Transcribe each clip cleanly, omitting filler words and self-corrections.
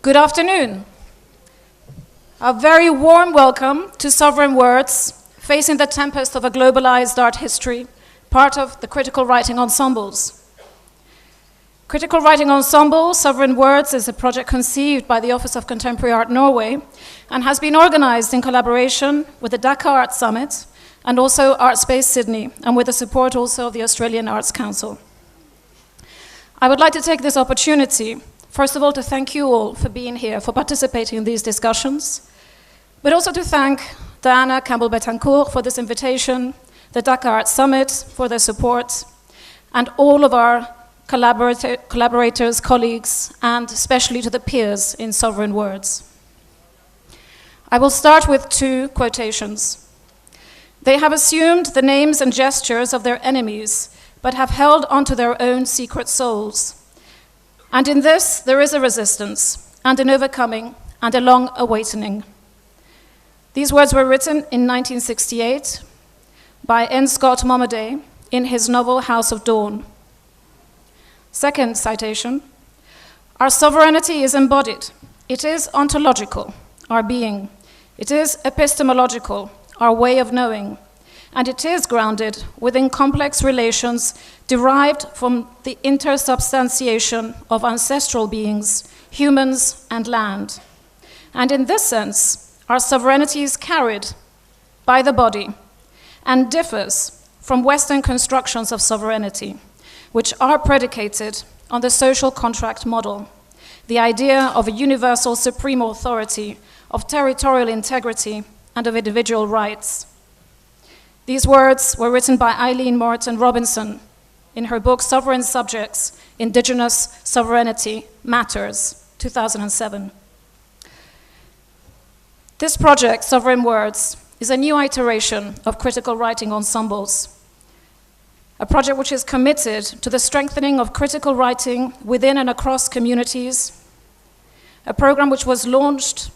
Good afternoon. A very warm welcome to Sovereign Words, Facing the Tempest of a Globalized Art History, part of the Critical Writing Ensembles. Critical Writing Ensemble, Sovereign Words, is a project conceived by the Office of Contemporary Art Norway and has been organized in collaboration with the Dakar Art Summit and also Artspace Sydney, and with the support also of the Australian Arts Council. I would like to take this opportunity, first of all, to thank you all for being here, for participating in these discussions, but also to thank Diana Campbell-Betancourt for this invitation, the Dakar Art Summit for their support, and all of our collaborators, colleagues, and especially to the peers in Sovereign Words. I will start with two quotations. They have assumed the names and gestures of their enemies, but have held onto their own secret souls. And in this, there is a resistance, and an overcoming, and a long awakening. These words were written in 1968 by N. Scott Momaday in his novel House of Dawn. Second citation, our sovereignty is embodied. It is ontological, our being. It is epistemological, our way of knowing. And it is grounded within complex relations derived from the intersubstantiation of ancestral beings, humans and land. And in this sense, our sovereignty is carried by the body and differs from Western constructions of sovereignty, which are predicated on the social contract model, the idea of a universal supreme authority, of territorial integrity, and of individual rights. These words were written by Eileen Morton Robinson in her book Sovereign Subjects, Indigenous Sovereignty Matters, 2007. This project, Sovereign Words, is a new iteration of critical writing ensembles, a project which is committed to the strengthening of critical writing within and across communities, a program which was launched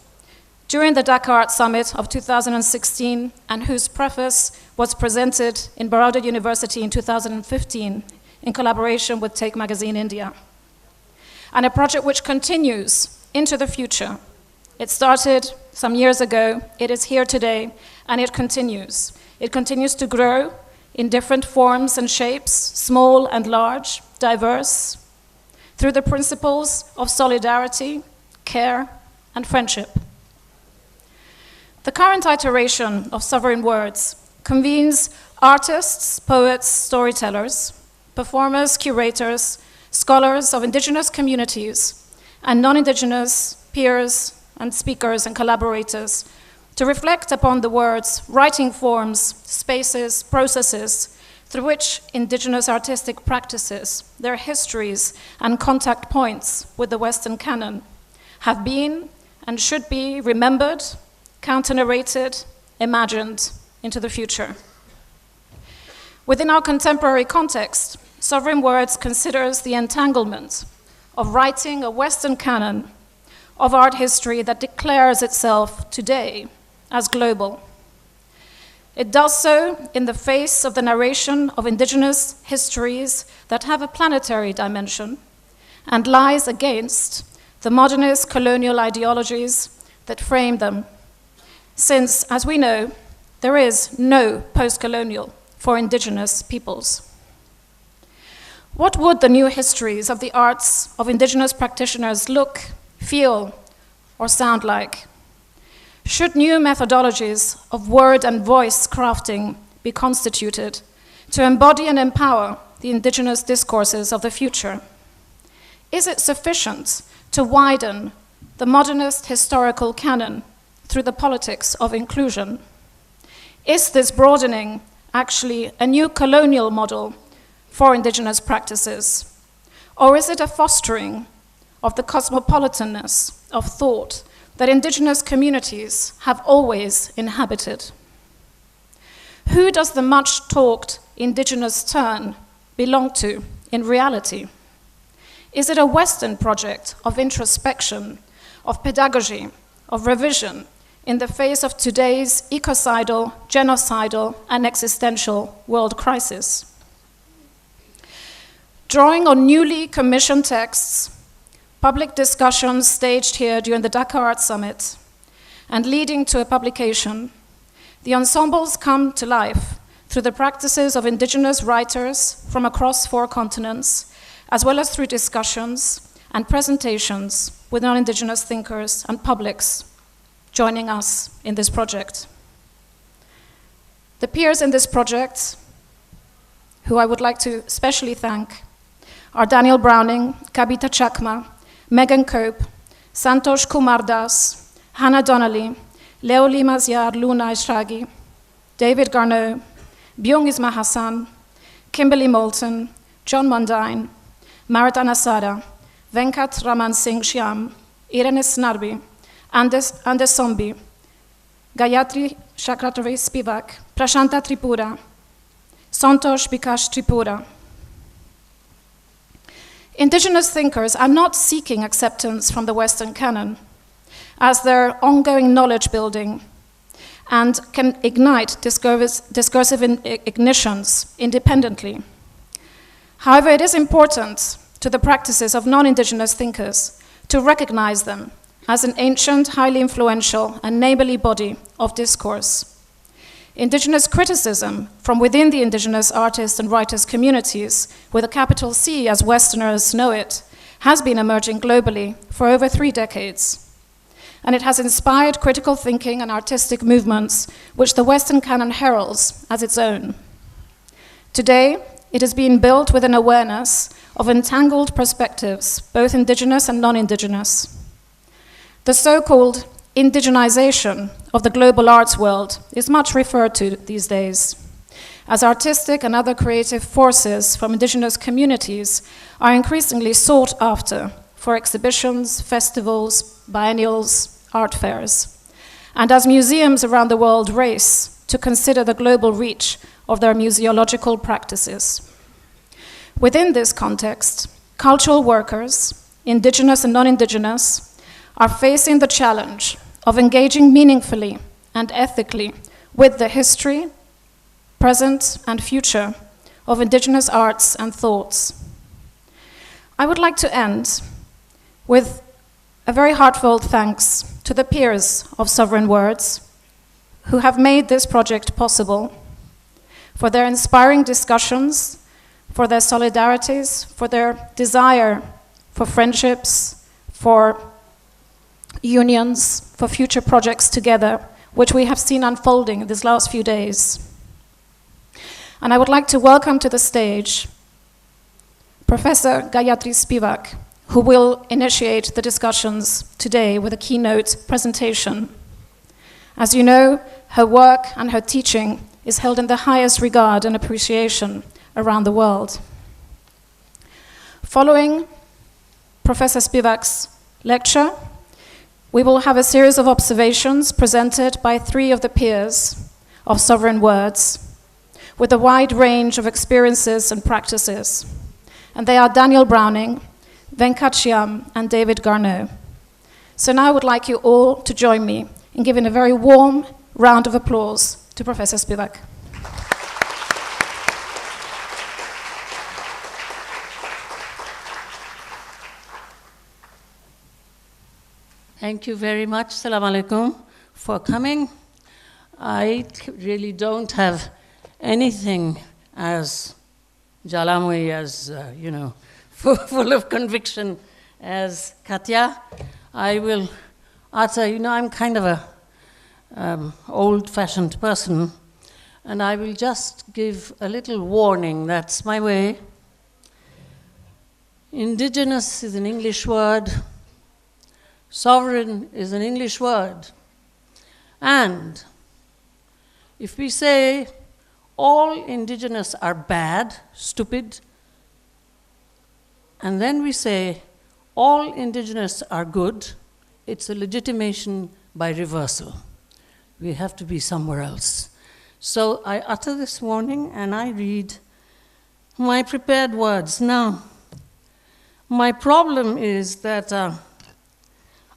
during the Dakar Art Summit of 2016 and whose preface was presented in Baroda University in 2015 in collaboration with Take Magazine India. And a project which continues into the future. It started some years ago, it is here today, and it continues. It continues to grow in different forms and shapes, small and large, diverse, through the principles of solidarity, care, and friendship. The current iteration of Sovereign Words convenes artists, poets, storytellers, performers, curators, scholars of indigenous communities, and non-indigenous peers and speakers and collaborators to reflect upon the words, writing forms, spaces, processes through which indigenous artistic practices, their histories and contact points with the Western canon have been and should be remembered, counter-narrated, imagined into the future. Within our contemporary context, Sovereign Words considers the entanglement of writing a Western canon of art history that declares itself today as global. It does so in the face of the narration of indigenous histories that have a planetary dimension and lies against the modernist colonial ideologies that frame them. Since, as we know, there is no post-colonial for indigenous peoples. What would the new histories of the arts of indigenous practitioners look, feel, or sound like? Should new methodologies of word and voice crafting be constituted to embody and empower the indigenous discourses of the future? Is it sufficient to widen the modernist historical canon through the politics of inclusion? Is this broadening actually a new colonial model for indigenous practices? Or is it a fostering of the cosmopolitanness of thought that indigenous communities have always inhabited? Who does the much-talked indigenous turn belong to in reality? Is it a Western project of introspection, of pedagogy, of revision, in the face of today's ecocidal, genocidal, and existential world crisis? Drawing on newly commissioned texts, public discussions staged here during the Dakar Art Summit, and leading to a publication, the ensembles come to life through the practices of indigenous writers from across 4 continents, as well as through discussions and presentations with non-indigenous thinkers and publics joining us in this project. The peers in this project, who I would like to especially thank, are Daniel Browning, Kabita Chakma, Megan Cope, Santosh Kumar Das, Hannah Donnelly, Leo Limaziar Luna Ishragi, David Garneau, Byung Isma Hassan, Kimberly Moulton, John Mundine, Marat Anasada, Venkat Raman Singh Shyam, Irene Snarbi, Anders Sombi, Gayatri Chakravorty Spivak, Prashanta Tripura, Santosh Bikash Tripura. Indigenous thinkers are not seeking acceptance from the Western canon, as their ongoing knowledge building and can ignite discursive ignitions independently. However, it is important to the practices of non-indigenous thinkers to recognize them as an ancient, highly influential, and neighborly body of discourse. Indigenous criticism from within the indigenous artists and writers communities, with a capital C as Westerners know it, has been emerging globally for over 3 decades. And it has inspired critical thinking and artistic movements which the Western canon heralds as its own. Today, it is being built with an awareness of entangled perspectives, both indigenous and non-indigenous. The so-called indigenization of the global arts world is much referred to these days, as artistic and other creative forces from indigenous communities are increasingly sought after for exhibitions, festivals, biennials, art fairs, and as museums around the world race to consider the global reach of their museological practices. Within this context, cultural workers, indigenous and non-indigenous, are facing the challenge of engaging meaningfully and ethically with the history, present, and future of indigenous arts and thoughts. I would like to end with a very heartfelt thanks to the peers of Sovereign Words who have made this project possible, for their inspiring discussions, for their solidarities, for their desire for friendships, for unions, for future projects together, which we have seen unfolding these last few days. And I would like to welcome to the stage Professor Gayatri Spivak, who will initiate the discussions today with a keynote presentation. As you know, her work and her teaching is held in the highest regard and appreciation around the world. Following Professor Spivak's lecture, we will have a series of observations presented by 3 of the peers of Sovereign Words, with a wide range of experiences and practices. And they are Daniel Browning, Venkat Shyam, and David Garneau. So now I would like you all to join me in giving a very warm round of applause to Professor Spivak. Thank you very much, Salam Alaikum, for coming. I really don't have anything as Jalamui, as, full of conviction as Katya. I will utter, I'm kind of a old-fashioned person, and I will just give a little warning. That's my way. Indigenous is an English word. Sovereign is an English word. And if we say all indigenous are bad, stupid, and then we say all indigenous are good, it's a legitimation by reversal. We have to be somewhere else. So I utter this warning and I read my prepared words. Now, my problem is that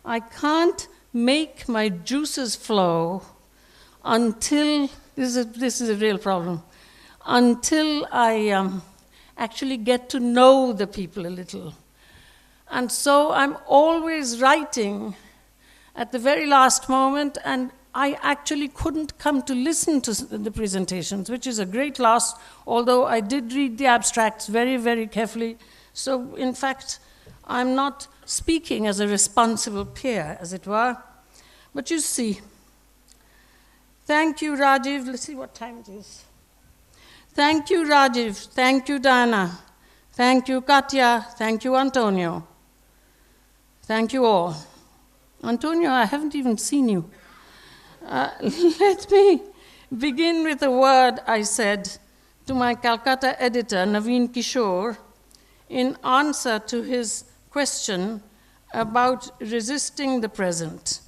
I can't make my juices flow until, this is a real problem, until I actually get to know the people a little. And so I'm always writing at the very last moment, and I actually couldn't come to listen to the presentations, which is a great loss, although I did read the abstracts very, very carefully. So in fact, I'm not speaking as a responsible peer, as it were. But you see, thank you, Rajiv. Let's see what time it is. Thank you, Rajiv. Thank you, Diana. Thank you, Katya. Thank you, Antonio. Thank you all. Antonio, I haven't even seen you. Let me begin with a word I said to my Calcutta editor, Naveen Kishore, in answer to his question about resisting the present.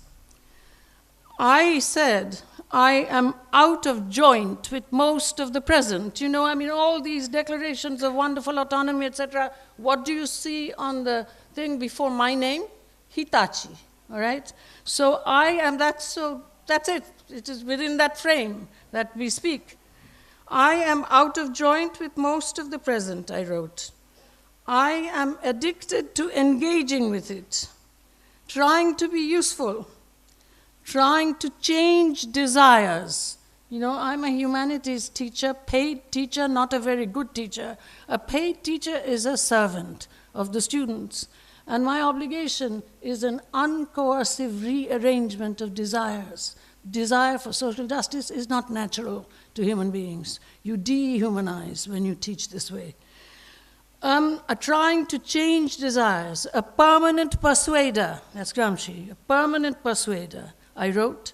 I said, I am out of joint with most of the present. You know, I mean, all these declarations of wonderful autonomy, etc. What do you see on the thing before my name? Hitachi, all right? So that's it. It is within that frame that we speak. I am out of joint with most of the present, I wrote. I am addicted to engaging with it, trying to be useful, trying to change desires. You know, I'm a humanities teacher, paid teacher, not a very good teacher. A paid teacher is a servant of the students. And my obligation is an uncoercive rearrangement of desires. Desire for social justice is not natural to human beings. You dehumanize when you teach this way. Trying to change desires, a permanent persuader, that's Gramsci, a permanent persuader, I wrote.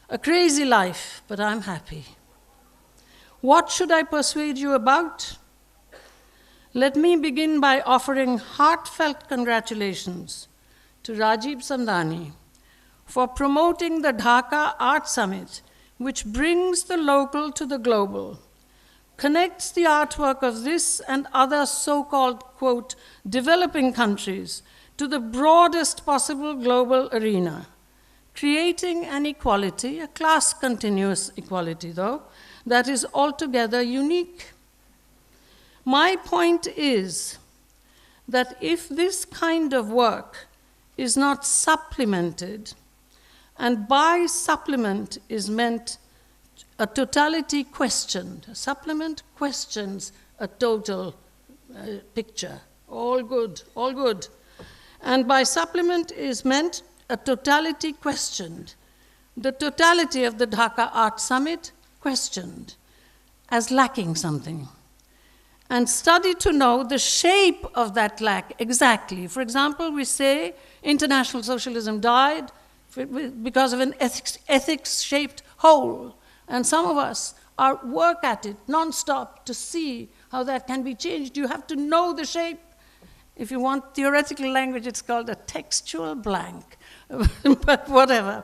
A crazy life, but I'm happy. What should I persuade you about? Let me begin by offering heartfelt congratulations to Rajiv Samdani for promoting the Dhaka Art Summit, which brings the local to the global, connects the artwork of this and other so-called, quote, developing countries to the broadest possible global arena, creating an equality, a class-continuous equality, though, that is altogether unique. My point is that if this kind of work is not supplemented, and by supplement is meant a totality questioned, a supplement questions a total picture, all good, all good. And by supplement is meant a totality questioned, the totality of the Dhaka Art Summit questioned as lacking something. And study to know the shape of that lack exactly. For example, we say international socialism died because of an ethics-shaped hole. And some of us work at it non-stop to see how that can be changed. You have to know the shape. If you want theoretical language, it's called a textual blank, but whatever.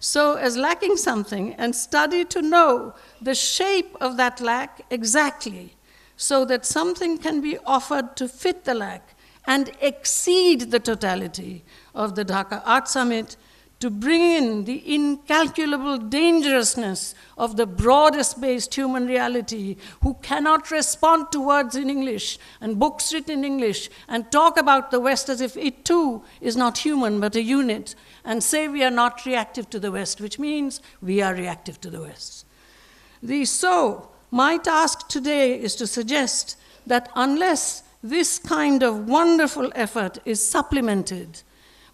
So as lacking something, and study to know the shape of that lack exactly, so that something can be offered to fit the lack and exceed the totality of the Dhaka Art Summit, to bring in the incalculable dangerousness of the broadest-based human reality who cannot respond to words in English and books written in English and talk about the West as if it too is not human but a unit, and say we are not reactive to the West, which means we are reactive to the West. So, my task today is to suggest that unless this kind of wonderful effort is supplemented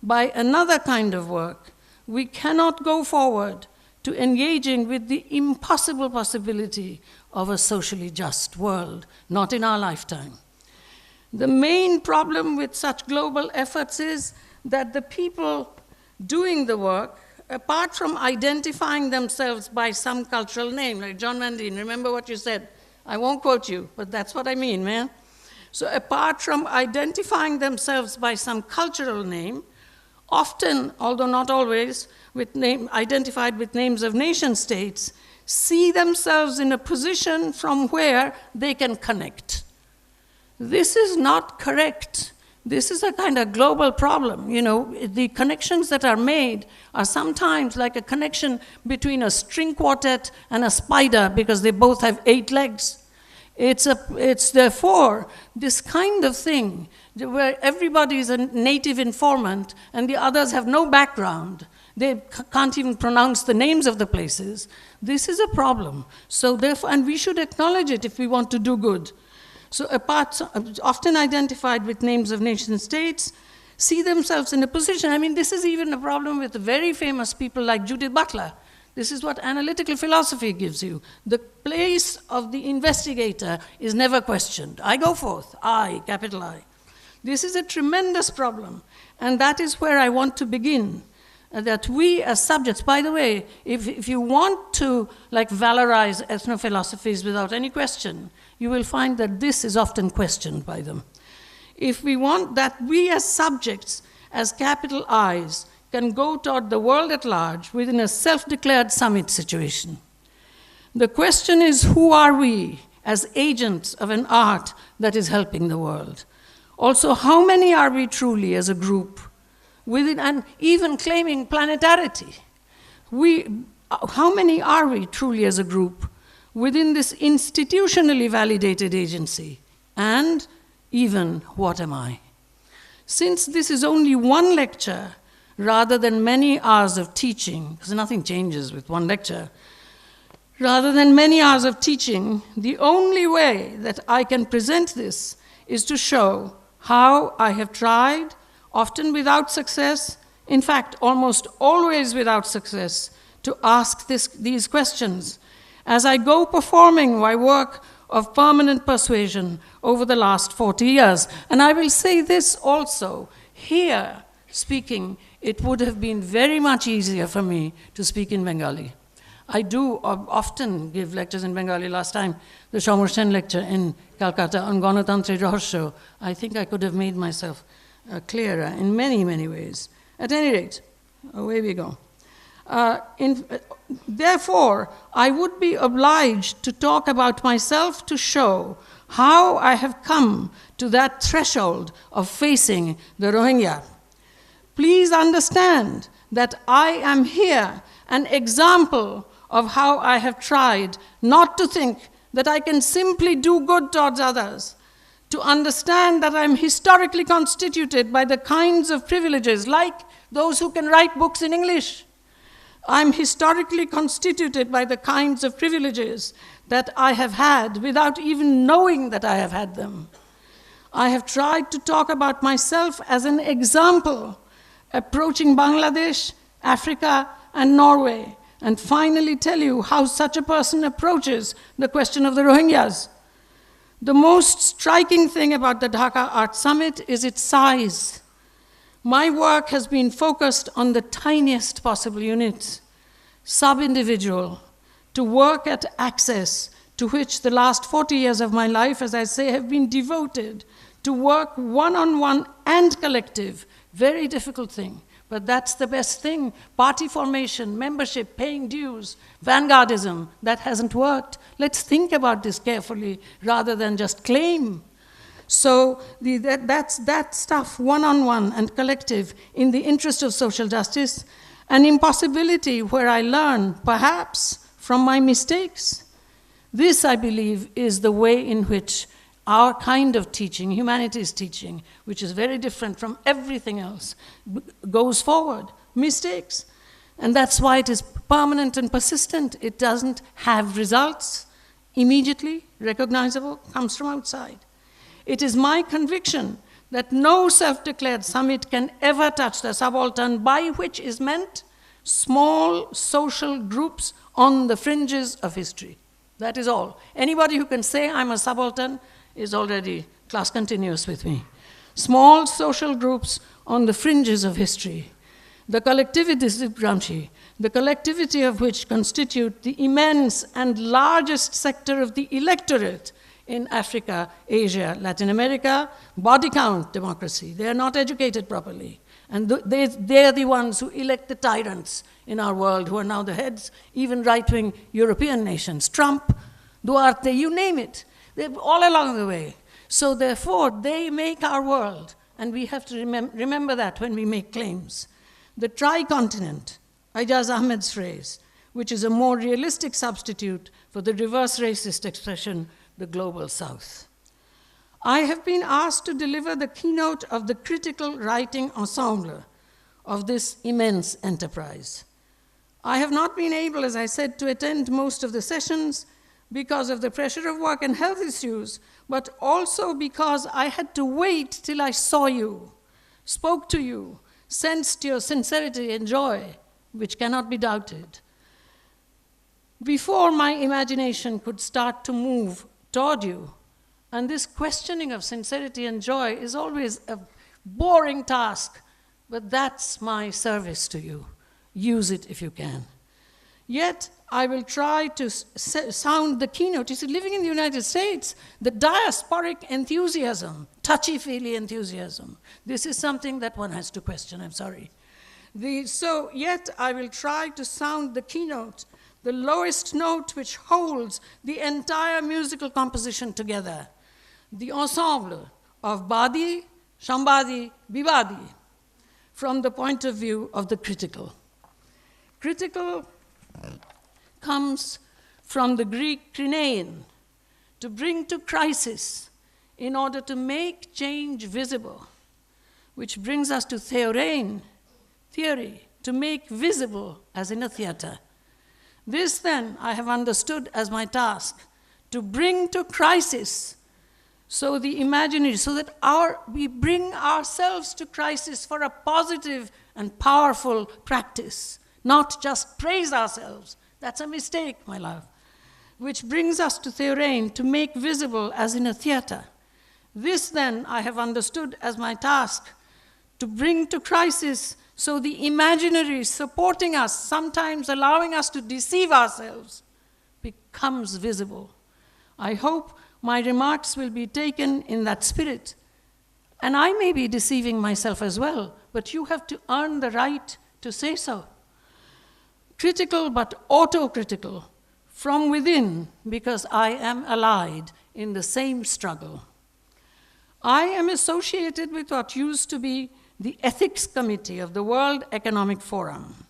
by another kind of work, we cannot go forward to engaging with the impossible possibility of a socially just world, not in our lifetime. The main problem with such global efforts is that the people doing the work, apart from identifying themselves by some cultural name, like John Mandine, remember what you said? I won't quote you, but that's what I mean, man. So apart from identifying themselves by some cultural name, often, although not always, identified with names of nation states, see themselves in a position from where they can connect. This is not correct. This is a kind of global problem. You know, the connections that are made are sometimes like a connection between a string quartet and a spider because they both have 8 legs. It's therefore this kind of thing where everybody is a native informant and the others have no background. They can't even pronounce the names of the places. This is a problem. So therefore, and we should acknowledge it if we want to do good. So often identified with names of nation states, see themselves in a position. I mean, this is even a problem with very famous people like Judith Butler. This is what analytical philosophy gives you. The place of the investigator is never questioned. I go forth, I, capital I. This is a tremendous problem, and that is where I want to begin. That we as subjects, by the way, if you want to valorize ethnophilosophies without any question, you will find that this is often questioned by them. If we want that we as subjects, as capital I's, can go toward the world at large within a self-declared summit situation. The question is, who are we as agents of an art that is helping the world? Also, how many are we truly as a group? Within, and even claiming planetarity. How many are we truly as a group within this institutionally validated agency? And even, what am I? Since this is only one lecture, rather than many hours of teaching, because nothing changes with one lecture, rather than many hours of teaching, the only way that I can present this is to show how I have tried, often without success, in fact, almost always without success, to ask these questions as I go performing my work of permanent persuasion over the last 40 years. And I will say this also, here speaking, it would have been very much easier for me to speak in Bengali. I do often give lectures in Bengali. Last time, the Shamar Sen lecture in Calcutta on Ganatantri Rahasya, I think I could have made myself clearer in many, many ways. At any rate, away we go. Therefore, I would be obliged to talk about myself to show how I have come to that threshold of facing the Rohingya. Please understand that I am here an example of how I have tried not to think that I can simply do good towards others, to understand that I'm historically constituted by the kinds of privileges, like those who can write books in English. I'm historically constituted by the kinds of privileges that I have had without even knowing that I have had them. I have tried to talk about myself as an example, approaching Bangladesh, Africa, and Norway, and finally tell you how such a person approaches the question of the Rohingyas. The most striking thing about the Dhaka Art Summit is its size. My work has been focused on the tiniest possible units, sub-individual, to work at access to which the last 40 years of my life, as I say, have been devoted to work one-on-one and collective. Very difficult thing, but that's the best thing. Party formation, membership, paying dues, vanguardism, that hasn't worked. Let's think about this carefully rather than just claim. So that's that stuff, one-on-one and collective, in the interest of social justice, an impossibility where I learn, perhaps, from my mistakes. This, I believe, is the way in which our kind of teaching, humanities teaching, which is very different from everything else, goes forward. Mistakes. And that's why it is permanent and persistent. It doesn't have results immediately recognizable, comes from outside. It is my conviction that no self-declared summit can ever touch the subaltern, by which is meant small social groups on the fringes of history. That is all. Anybody who can say I'm a subaltern is already class continuous with me. Small social groups on the fringes of history. The collectivity is Gramsci, the collectivity of which constitute the immense and largest sector of the electorate in Africa, Asia, Latin America, body count democracy. They are not educated properly. And they are the ones who elect the tyrants in our world, who are now the heads, even right-wing European nations. Trump, Duarte, you name it. They're all along the way. So therefore, they make our world. And we have to remember that when we make claims. The tricontinent, Ijaz Ahmed's phrase, which is a more realistic substitute for the reverse racist expression, the global South. I have been asked to deliver the keynote of the critical writing ensemble of this immense enterprise. I have not been able, as I said, to attend most of the sessions because of the pressure of work and health issues, but also because I had to wait till I saw you, spoke to you, sensed your sincerity and joy, which cannot be doubted, before my imagination could start to move toward you. And this questioning of sincerity and joy is always a boring task, but that's my service to you. Use it if you can. Yet, I will try to sound the keynote. You see, living in the United States, the diasporic enthusiasm, touchy-feely enthusiasm, this is something that one has to question, I'm sorry. Yet I will try to sound the keynote, the lowest note which holds the entire musical composition together, the ensemble of Badi, Shambadi, Bibadi, from the point of view of the critical. Critical comes from the Greek krinein, to bring to crisis in order to make change visible, which brings us to theorein, theory, to make visible as in a theater. This then I have understood as my task, to bring to crisis so the imaginary, so that we bring ourselves to crisis for a positive and powerful practice, not just praise ourselves. That's a mistake, my love. Which brings us to theorein, to make visible as in a theater. This then I have understood as my task, to bring to crisis so the imaginary supporting us, sometimes allowing us to deceive ourselves, becomes visible. I hope my remarks will be taken in that spirit. And I may be deceiving myself as well, but you have to earn the right to say so. Critical but autocritical, from within, because I am allied in the same struggle. I am associated with what used to be the Ethics Committee of the World Economic Forum.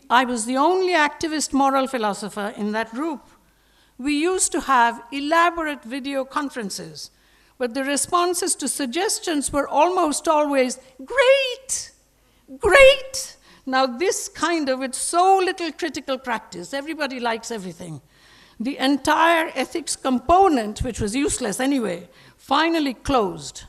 I was the only activist moral philosopher in that group. We used to have elaborate video conferences, but the responses to suggestions were almost always, great, great. Now this kind of, with so little critical practice, everybody likes everything. The entire ethics component, which was useless anyway, finally closed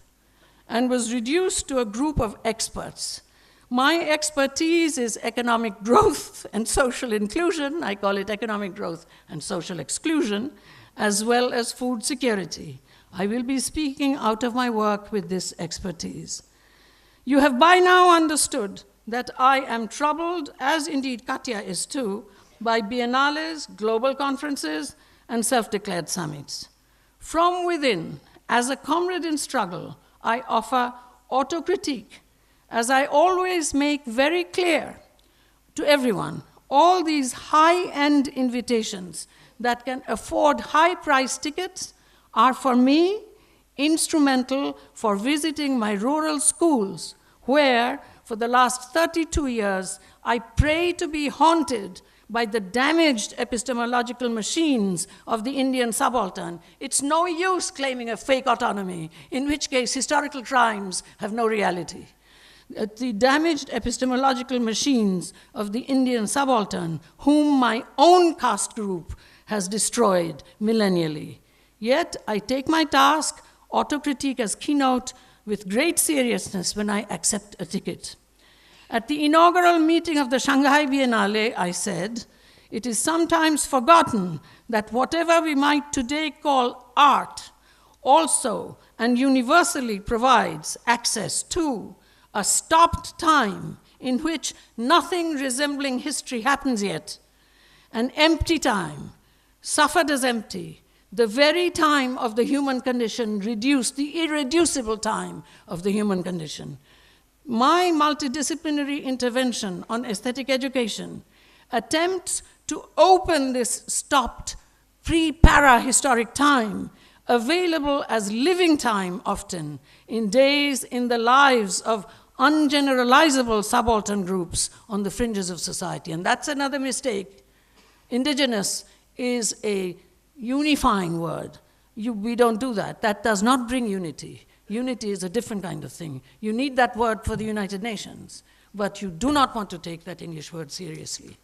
and was reduced to a group of experts. My expertise is economic growth and social inclusion. I call it economic growth and social exclusion, as well as food security. I will be speaking out of my work with this expertise. You have by now understood that I am troubled, as indeed Katya is too, by biennales, global conferences, and self-declared summits. From within, as a comrade in struggle, I offer autocritique, as I always make very clear to everyone, all these high-end invitations that can afford high-price tickets are for me instrumental for visiting my rural schools, where for the last 32 years, I pray to be haunted by the damaged epistemological machines of the Indian subaltern. It's no use claiming a fake autonomy, in which case historical crimes have no reality. The damaged epistemological machines of the Indian subaltern, whom my own caste group has destroyed millennially. Yet I take my task, autocritique as keynote, with great seriousness when I accept a ticket. At the inaugural meeting of the Shanghai Biennale, I said, it is sometimes forgotten that whatever we might today call art also and universally provides access to a stopped time in which nothing resembling history happens yet, an empty time, suffered as empty, the very time of the human condition reduced, the irreducible time of the human condition. My multidisciplinary intervention on aesthetic education attempts to open this stopped pre-para-historic time, available as living time often, in days in the lives of ungeneralizable subaltern groups on the fringes of society. And that's another mistake. Indigenous is a unifying word. We don't do that. That does not bring unity. Unity is a different kind of thing. You need that word for the United Nations, but you do not want to take that English word seriously.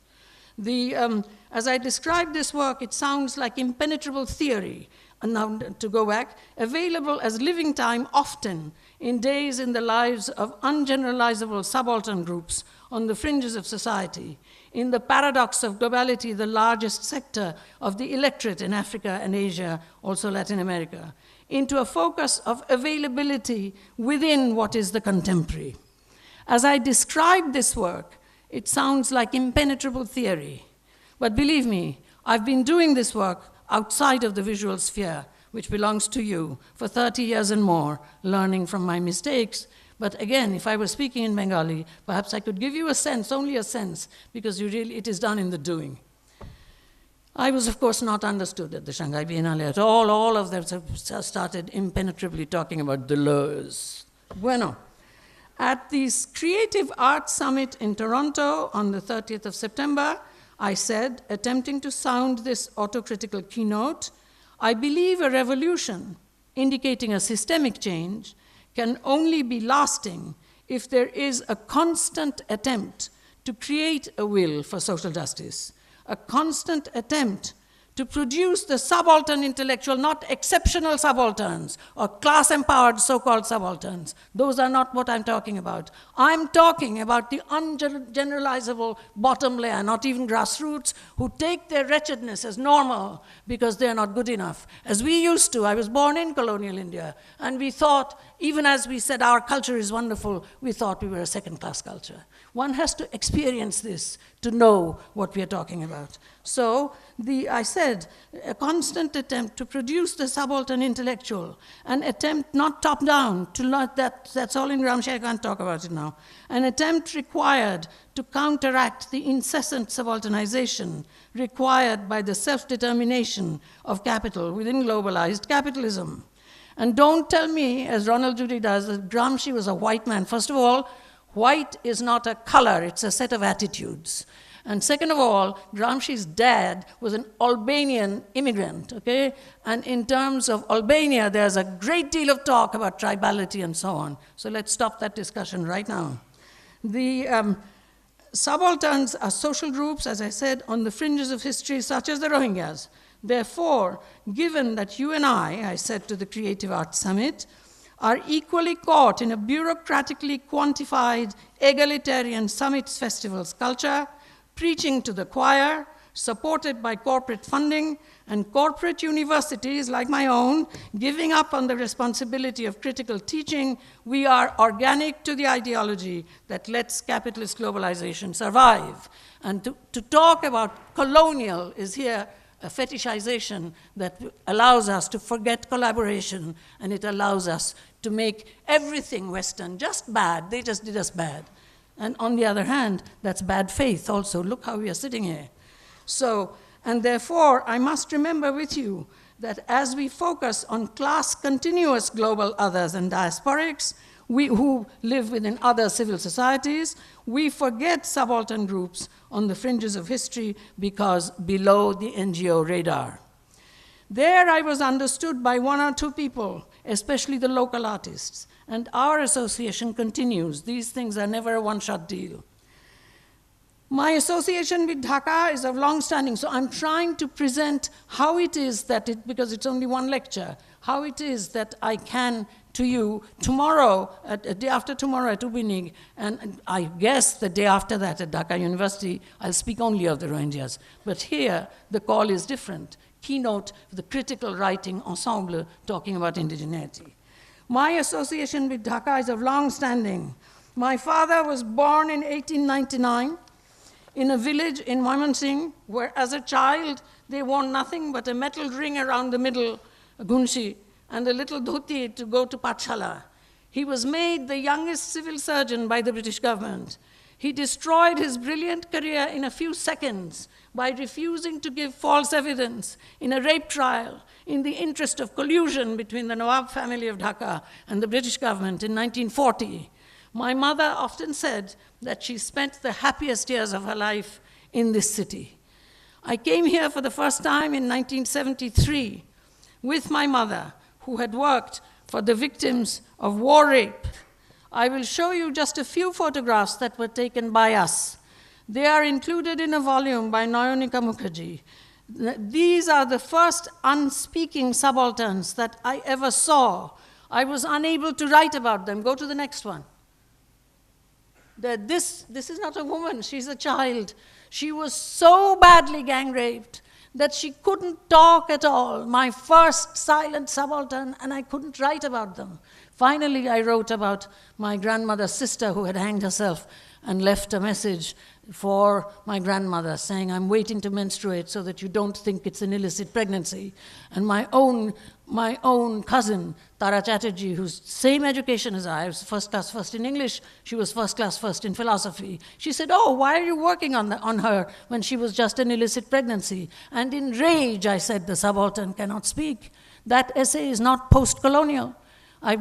As I describe this work, it sounds like impenetrable theory. And now to go back, available as living time often in days in the lives of ungeneralizable subaltern groups on the fringes of society, in the paradox of globality, the largest sector of the electorate in Africa and Asia, also Latin America, into a focus of availability within what is the contemporary. As I describe this work, it sounds like impenetrable theory. But believe me, I've been doing this work outside of the visual sphere, which belongs to you, for 30 years and more, learning from my mistakes. But again, if I were speaking in Bengali, perhaps I could give you a sense, only a sense, because it is done in the doing. I was, of course, not understood at the Shanghai Biennale at all. All of them started impenetrably talking about Deleuze. Bueno. At this Creative Arts Summit in Toronto on the 30th of September, I said, attempting to sound this autocritical keynote, I believe a revolution, indicating a systemic change, can only be lasting if there is a constant attempt to create a will for social justice, a constant attempt to produce the subaltern intellectual, not exceptional subalterns or class-empowered so-called subalterns. Those are not what I'm talking about. I'm talking about the ungeneralizable bottom layer, not even grassroots, who take their wretchedness as normal because they're not good enough. As we used to, I was born in colonial India, and we thought, even as we said our culture is wonderful, we thought we were a second-class culture. One has to experience this to know what we are talking about. So I said, a constant attempt to produce the subaltern intellectual, an attempt not top-down, that's all in Gramsci, I can't talk about it now, an attempt required to counteract the incessant subalternization required by the self-determination of capital within globalized capitalism. And don't tell me, as Ronald Judy does, that Gramsci was a white man. First of all, white is not a color, it's a set of attitudes. And second of all, Gramsci's dad was an Albanian immigrant, okay? And in terms of Albania, there's a great deal of talk about tribality and so on. So let's stop that discussion right now. The subalterns are social groups, as I said, on the fringes of history, such as the Rohingyas. Therefore, given that you and I said to the Creative Arts Summit, are equally caught in a bureaucratically quantified, egalitarian summits, festivals culture, preaching to the choir, supported by corporate funding, and corporate universities like my own, giving up on the responsibility of critical teaching, we are organic to the ideology that lets capitalist globalization survive. And to talk about colonial is here a fetishization that allows us to forget collaboration, and it allows us to make everything Western just bad. They just did us bad. And on the other hand, that's bad faith also. Look how we are sitting here. So, and therefore, I must remember with you that as we focus on class-continuous global others and diasporics, who live within other civil societies, we forget subaltern groups on the fringes of history because below the NGO radar. There I was understood by one or two people, especially the local artists, and our association continues. These things are never a one-shot deal. My association with Dhaka is of long standing, so I'm trying to present how it is that because it's only one lecture, how it is that I can to you tomorrow, day after tomorrow at Ubinig, and I guess the day after that at Dhaka University, I'll speak only of the Rohingyas. But here, the call is different. Keynote, the critical writing ensemble talking about indigeneity. My association with Dhaka is of long standing. My father was born in 1899 in a village in Mymensingh, where as a child, they wore nothing but a metal ring around the middle, a gunshi, and a little dhuti to go to Pathshala. He was made the youngest civil surgeon by the British government. He destroyed his brilliant career in a few seconds by refusing to give false evidence in a rape trial in the interest of collusion between the Nawab family of Dhaka and the British government in 1940. My mother often said that she spent the happiest years of her life in this city. I came here for the first time in 1973 with my mother, who had worked for the victims of war rape. I will show you just a few photographs that were taken by us. They are included in a volume by Nayonika Mukherjee. These are the first unspeaking subalterns that I ever saw. I was unable to write about them. Go to the next one. This is not a woman, she's a child. She was so badly gang raped that she couldn't talk at all. My first silent subaltern, and I couldn't write about them. Finally, I wrote about my grandmother's sister who had hanged herself and left a message for my grandmother saying, I'm waiting to menstruate so that you don't think it's an illicit pregnancy. And my own cousin, Tara Chatterjee, who's same education as I was first class first in English, she was first class first in philosophy. She said, oh, why are you working on her when she was just an illicit pregnancy? And in rage, I said, the subaltern cannot speak. That essay is not post-colonial.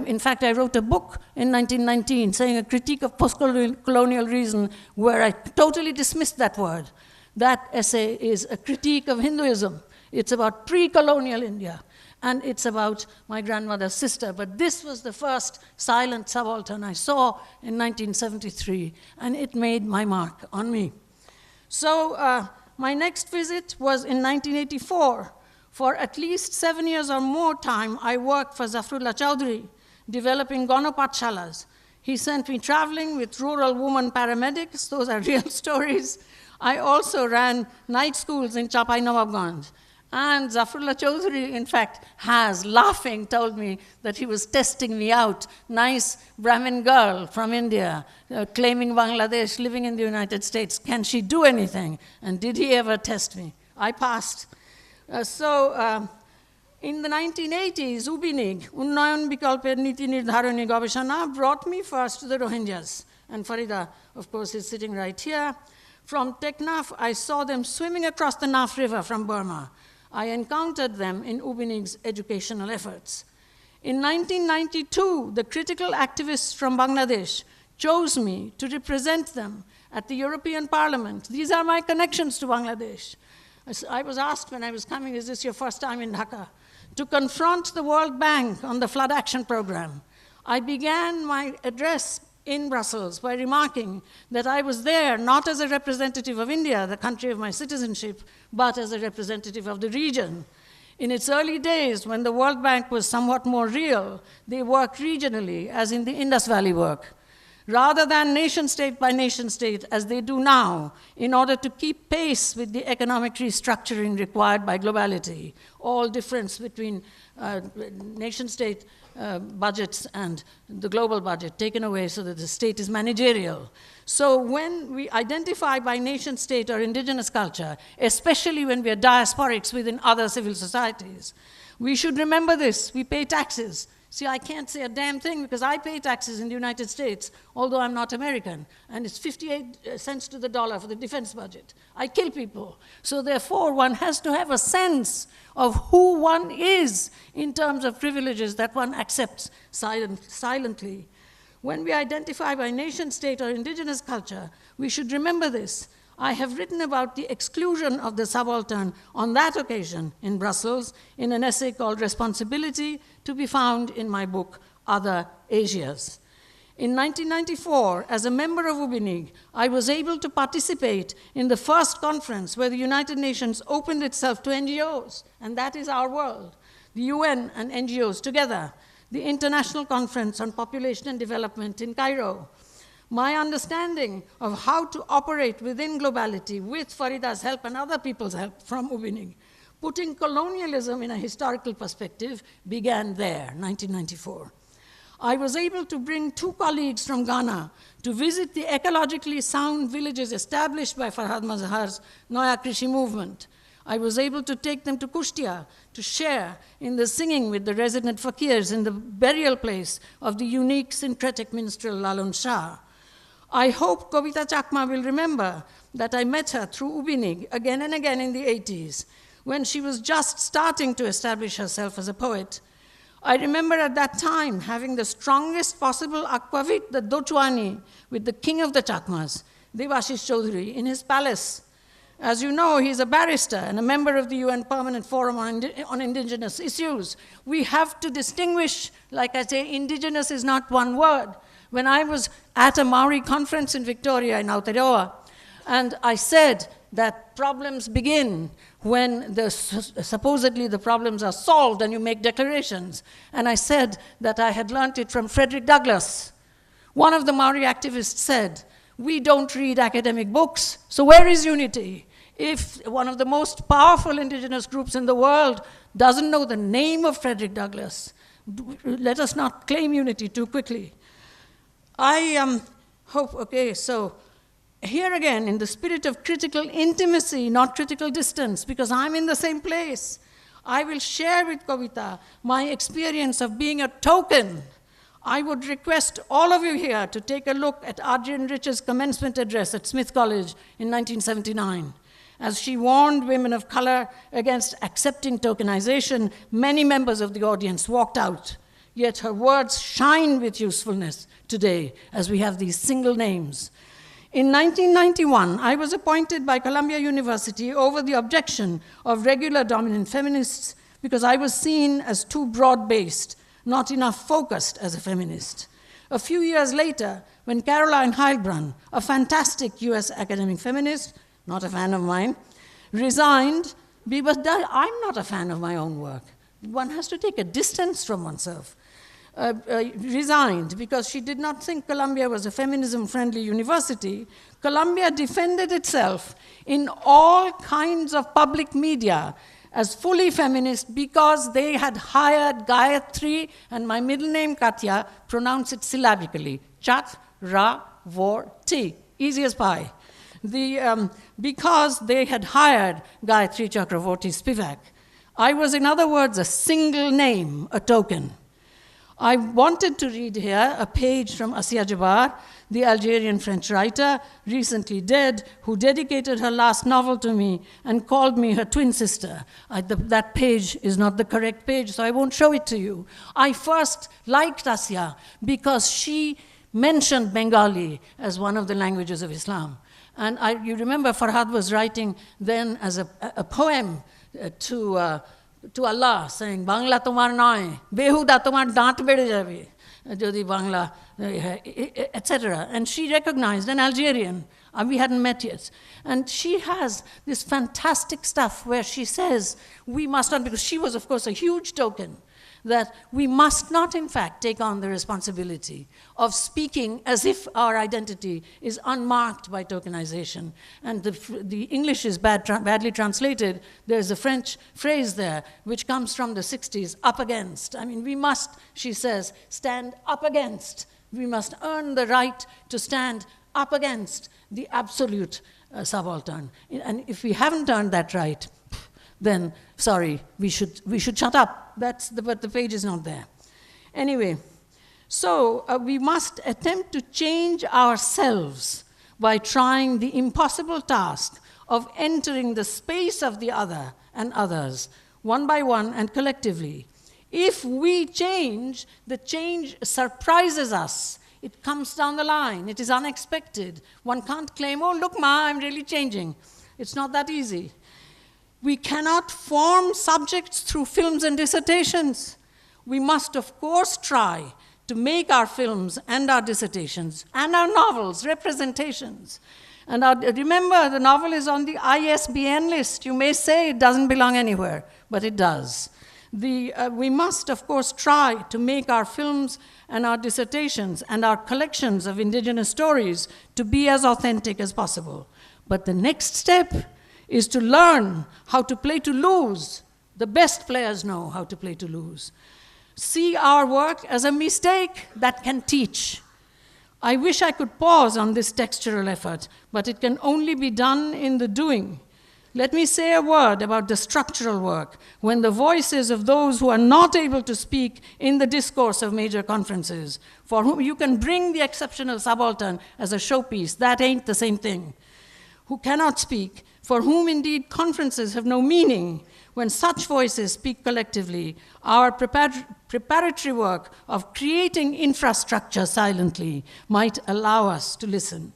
In fact, I wrote a book in 1919 saying a critique of postcolonial reason where I totally dismissed that word. That essay is a critique of Hinduism. It's about pre-colonial India, and it's about my grandmother's sister. But this was the first silent subaltern I saw in 1973, and it made my mark on me. So my next visit was in 1984. For at least 7 years or more time, I worked for Zafrullah Chowdhury, developing Gonopatshalas. He sent me traveling with rural woman paramedics. Those are real stories. I also ran night schools in Chapai Nawabganj. And Zafrullah Chowdhury, in fact, has, laughing, told me that he was testing me out. Nice Brahmin girl from India, claiming Bangladesh, living in the United States. Can she do anything? And did he ever test me? I passed. In the 1980s, UBNIG, Unnayan Bikalper Niti Nirdharani Gaveshana, brought me first to the Rohingyas. And Farida, of course, is sitting right here. From Teknaf, I saw them swimming across the Naf River from Burma. I encountered them in UBNIG's educational efforts. In 1992, the critical activists from Bangladesh chose me to represent them at the European Parliament. These are my connections to Bangladesh. I was asked when I was coming, is this your first time in Dhaka? To confront the World Bank on the Flood Action Program. I began my address in Brussels by remarking that I was there not as a representative of India, the country of my citizenship, but as a representative of the region. In its early days, when the World Bank was somewhat more real, they worked regionally, as in the Indus Valley work, rather than nation state by nation state, as they do now, in order to keep pace with the economic restructuring required by globality. All difference between nation state budgets and the global budget taken away so that the state is managerial. So when we identify by nation state or indigenous culture, especially when we are diasporics within other civil societies, we should remember this. We pay taxes. See, I can't say a damn thing because I pay taxes in the United States, although I'm not American, and it's 58 cents to the dollar for the defense budget. I kill people. So therefore, one has to have a sense of who one is in terms of privileges that one accepts silently. When we identify by nation state or indigenous culture, we should remember this. I have written about the exclusion of the subaltern on that occasion in Brussels in an essay called Responsibility, to be found in my book, Other Asias. In 1994, as a member of UBNIG, I was able to participate in the first conference where the United Nations opened itself to NGOs, and that is our world, the UN and NGOs together, the International Conference on Population and Development in Cairo. My understanding of how to operate within globality with Farida's help and other people's help from UBNIG, putting colonialism in a historical perspective, began there, 1994. I was able to bring 2 colleagues from Ghana to visit the ecologically sound villages established by Farhad Mazhar's Noya Krishi movement. I was able to take them to Kushtia to share in the singing with the resident fakirs in the burial place of the unique syncretic minstrel Lalon Shah. I hope Kavita Chakma will remember that I met her through UBNIG again and again in the 80s, when she was just starting to establish herself as a poet. I remember at that time having the strongest possible aquavit, the Dochwani, with the king of the Chakmas, Devashish Chaudhuri, in his palace. As you know, he's a barrister and a member of the UN Permanent Forum on Indigenous Issues. We have to distinguish, like I say, Indigenous is not one word. When I was at a Maori conference in Victoria, in Aotearoa, and I said that problems begin when supposedly the problems are solved and you make declarations. And I said that I had learned it from Frederick Douglass. One of the Maori activists said, we don't read academic books, so where is unity? If one of the most powerful indigenous groups in the world doesn't know the name of Frederick Douglass, let us not claim unity too quickly. I hope, okay, so here again, in the spirit of critical intimacy, not critical distance, because I'm in the same place, I will share with Kavita my experience of being a token. I would request all of you here to take a look at Adrienne Rich's commencement address at Smith College in 1979. As she warned women of color against accepting tokenization, many members of the audience walked out. Yet her words shine with usefulness today as we have these single names. In 1991, I was appointed by Columbia University over the objection of regular dominant feminists because I was seen as too broad-based, not enough focused as a feminist. A few years later, when Caroline Heilbronn, a fantastic US academic feminist, not a fan of mine, resigned, because I'm not a fan of my own work. One has to take a distance from oneself. Resigned because she did not think Columbia was a feminism-friendly university, Columbia defended itself in all kinds of public media as fully feminist because they had hired Gayatri, and my middle name, Katya, pronounce it syllabically, Chakravorty, easy as pie. Because they had hired Gayatri Chakravorty Spivak. I was, in other words, a single name, a token. I wanted to read here a page from Assia Jabbar, the Algerian French writer, recently dead, who dedicated her last novel to me and called me her twin sister. That page is not the correct page, so I won't show it to you. I first liked Assia because she mentioned Bengali as one of the languages of Islam. And you remember Farhad was writing then as a poem to Allah, saying, Bangla tomar noy, behuda tomar daant bede jabe, jodi Bangla, etc. And she recognized an Algerian, we hadn't met yet. And she has this fantastic stuff where she says, we must not, because she was, of course, a huge token, that we must not, in fact, take on the responsibility of speaking as if our identity is unmarked by tokenization. And the English is badly translated. There's a French phrase there, which comes from the 60s, up against. I mean, we must, she says, stand up against. We must earn the right to stand up against the absolute subaltern. And if we haven't earned that right, then, sorry, we should shut up. But the page is not there. Anyway, so we must attempt to change ourselves by trying the impossible task of entering the space of the other and others, one by one and collectively. If we change, the change surprises us. It comes down the line. It is unexpected. One can't claim, oh, look, Ma, I'm really changing. It's not that easy. We cannot form subjects through films and dissertations. We must, of course, try to make our films and our dissertations and our novels representations. And remember, the novel is on the ISBN list. You may say it doesn't belong anywhere, but it does. We must, of course, try to make our films and our dissertations and our collections of indigenous stories to be as authentic as possible. But the next step is to learn how to play to lose. The best players know how to play to lose. See our work as a mistake that can teach. I wish I could pause on this textural effort, but it can only be done in the doing. Let me say a word about the structural work, when the voices of those who are not able to speak in the discourse of major conferences, for whom you can bring the exceptional subaltern as a showpiece, that ain't the same thing, who cannot speak, for whom indeed conferences have no meaning. When such voices speak collectively, our preparatory work of creating infrastructure silently might allow us to listen.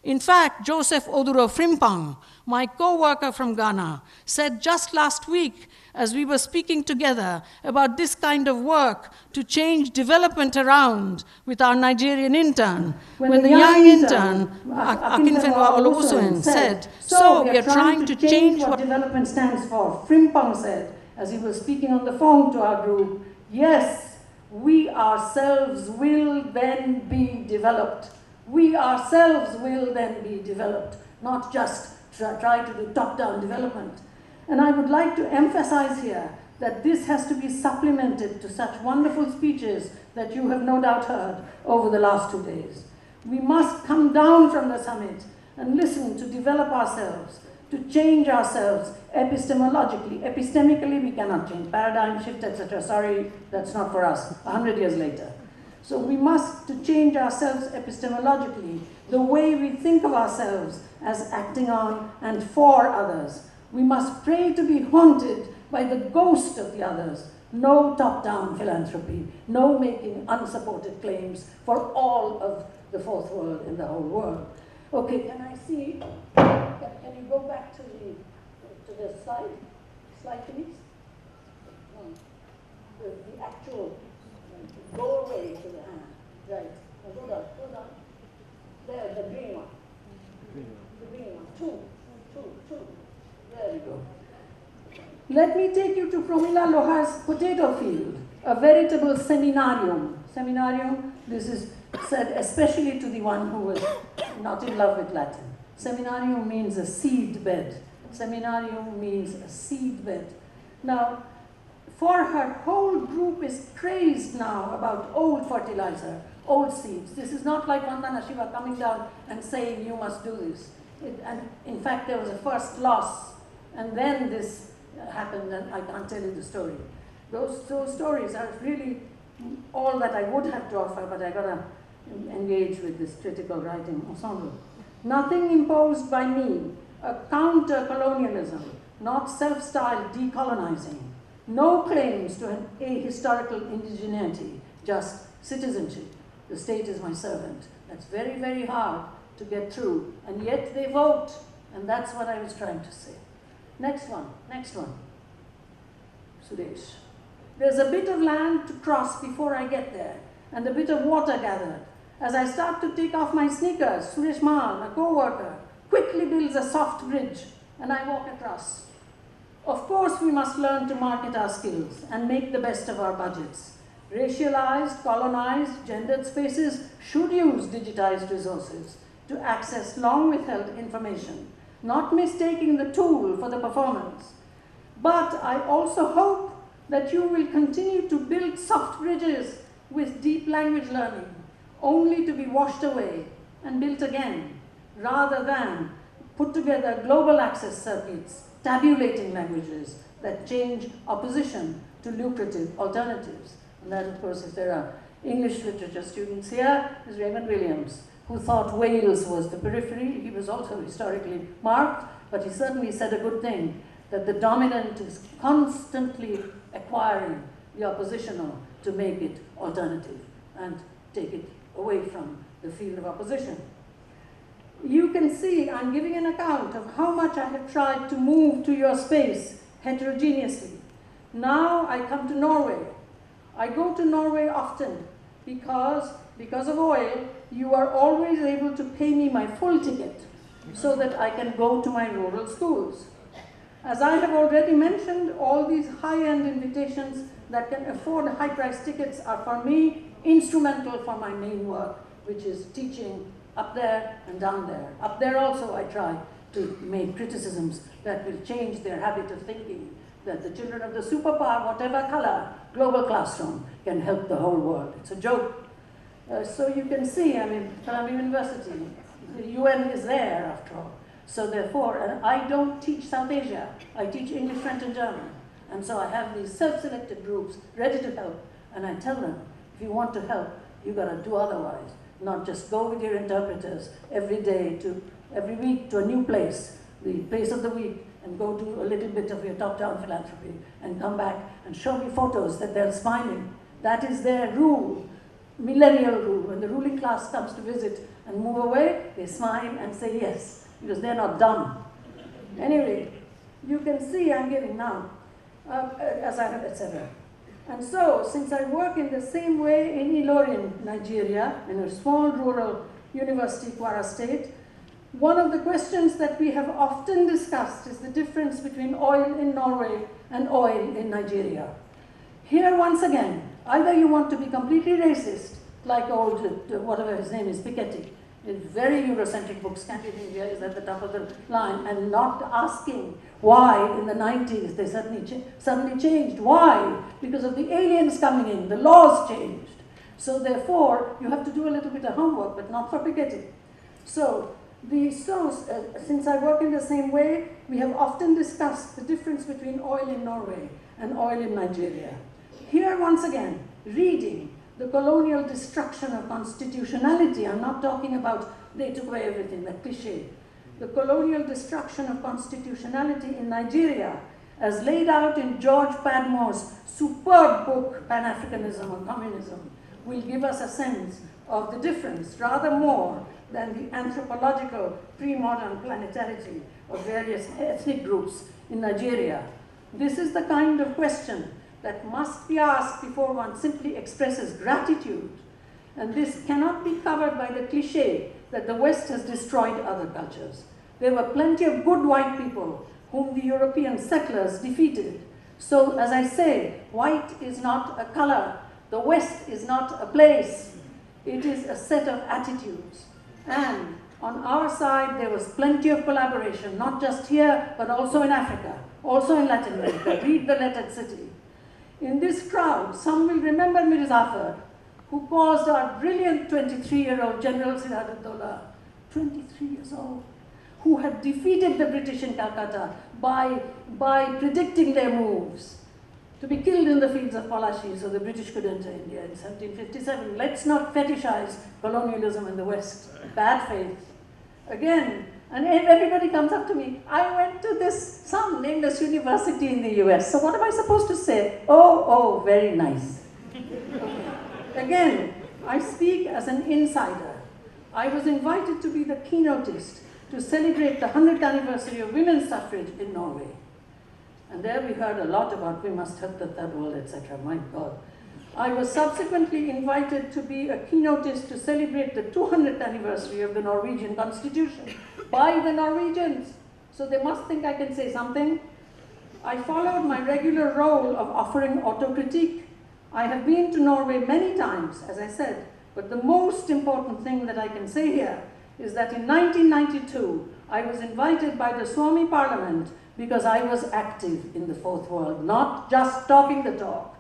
In fact, Joseph Oduro Frimpong, my co-worker from Ghana, said just last week, as we were speaking together about this kind of work to change development around with our Nigerian intern, when the young intern, Akinfenwa Oluwusoen, said, so we are trying to change what development stands for. Frimpong said, as he was speaking on the phone to our group, yes, we ourselves will then be developed. We ourselves will then be developed, not just try to do top-down development. And I would like to emphasize here that this has to be supplemented to such wonderful speeches that you have no doubt heard over the last 2 days. We must come down from the summit and listen to develop ourselves, to change ourselves epistemologically. Epistemically, we cannot change. Paradigm shift, etc. Sorry, that's not for us, 100 years later. So we must to change ourselves epistemologically, the way we think of ourselves as acting on and for others. We must pray to be haunted by the ghost of the others. No top-down philanthropy, no making unsupported claims for all of the fourth world and the whole world. Okay, can I see, can you go back to the slide? Slide, please. The actual, go away to the hand. Right, now go down. There, the green one. The green one, two. There you go. Let me take you to Promila Lohar's potato field, a veritable seminarium. Seminarium, this is said especially to the one who was not in love with Latin. Seminarium means a seed bed. Seminarium means a seed bed. Now, for her whole group is praised now about old fertilizer, old seeds. This is not like Vandana Shiva coming down and saying, you must do this. And in fact, there was a first loss, and then this happened, and I can't tell you the story. Those stories are really all that I would have to offer, but I gotta engage with this critical writing ensemble. Nothing imposed by me, a counter-colonialism, not self-styled decolonizing. No claims to an ahistorical indigeneity, just citizenship. The state is my servant. That's very, very hard to get through, and yet they vote, and that's what I was trying to say. Next one. Suresh. There's a bit of land to cross before I get there, and a bit of water gathered. As I start to take off my sneakers, Suresh Mal, a co-worker, quickly builds a soft bridge, and I walk across. Of course, we must learn to market our skills and make the best of our budgets. Racialized, colonized, gendered spaces should use digitized resources to access long-withheld information, not mistaking the tool for the performance. But I also hope that you will continue to build soft bridges with deep language learning, only to be washed away and built again, rather than put together global access circuits, tabulating languages that change opposition to lucrative alternatives. And that, of course, if there are English literature students here, is Raymond Williams, who thought Wales was the periphery. He was also historically marked, but he certainly said a good thing, that the dominant is constantly acquiring the oppositional to make it alternative and take it away from the field of opposition. You can see I'm giving an account of how much I have tried to move to your space heterogeneously. Now I come to Norway. I go to Norway often because of oil, you are always able to pay me my full ticket so that I can go to my rural schools. As I have already mentioned, all these high-end invitations that can afford high-price tickets are for me instrumental for my main work, which is teaching up there and down there. Up there also I try to make criticisms that will change their habit of thinking, that the children of the superpower, whatever color, global classroom can help the whole world. It's a joke. So you can see, I mean, Columbia University, the UN is there after all. So therefore, and I don't teach South Asia. I teach English, French, and German. And so I have these self-selected groups ready to help. And I tell them, if you want to help, you got to do otherwise. Not just go with your interpreters every week to a new place, the place of the week, and go do a little bit of your top-down philanthropy, and come back and show me photos that they're smiling. That is their rule. millennial rule. When the ruling class comes to visit and move away, they smile and say yes, because they're not dumb. Anyway, you can see I'm giving now, as I have, etc. And so, since I work in the same way in Ilorin, Nigeria, in a small rural university, Kwara State, one of the questions that we have often discussed is the difference between oil in Norway and oil in Nigeria. Here, once again, either you want to be completely racist, like old, whatever his name is, Piketty, in very Eurocentric book, Scandinavia is at the top of the line, and not asking why in the 90s they suddenly changed. Why? Because of the aliens coming in, the laws changed. So therefore, you have to do a little bit of homework, but not for Piketty. So, since I work in the same way, we have often discussed the difference between oil in Norway and oil in Nigeria. Here, once again, reading the colonial destruction of constitutionality. I'm not talking about they took away everything, that cliche. The colonial destruction of constitutionality in Nigeria, as laid out in George Padmore's superb book, Pan-Africanism or Communism, will give us a sense of the difference, rather more than the anthropological pre-modern planetarity of various ethnic groups in Nigeria. This is the kind of question that must be asked before one simply expresses gratitude. And this cannot be covered by the cliche that the West has destroyed other cultures. There were plenty of good white people whom the European settlers defeated. So, as I say, white is not a color. The West is not a place. It is a set of attitudes. And on our side, there was plenty of collaboration, not just here, but also in Africa, also in Latin America. Read The Lettered City. In this crowd, some will remember Mir Zafar, who caused our brilliant 23-year-old General Siraj-ud-Dowlah, 23 years old, who had defeated the British in Calcutta by predicting their moves, to be killed in the fields of Palashi so the British could enter India in 1757. Let's not fetishize colonialism in the West. Bad faith. Again, and everybody comes up to me, I went to some nameless university in the US, so what am I supposed to say? Oh, very nice. Okay. Again, I speak as an insider. I was invited to be the keynotist to celebrate the 100th anniversary of women's suffrage in Norway. And there we heard a lot about we must help the third world, etc. My God. I was subsequently invited to be a keynotist to celebrate the 200th anniversary of the Norwegian Constitution by the Norwegians. So they must think I can say something. I followed my regular role of offering autocritique. I have been to Norway many times, as I said, but the most important thing that I can say here is that in 1992, I was invited by the Swami Parliament because I was active in the Fourth World, not just talking the talk.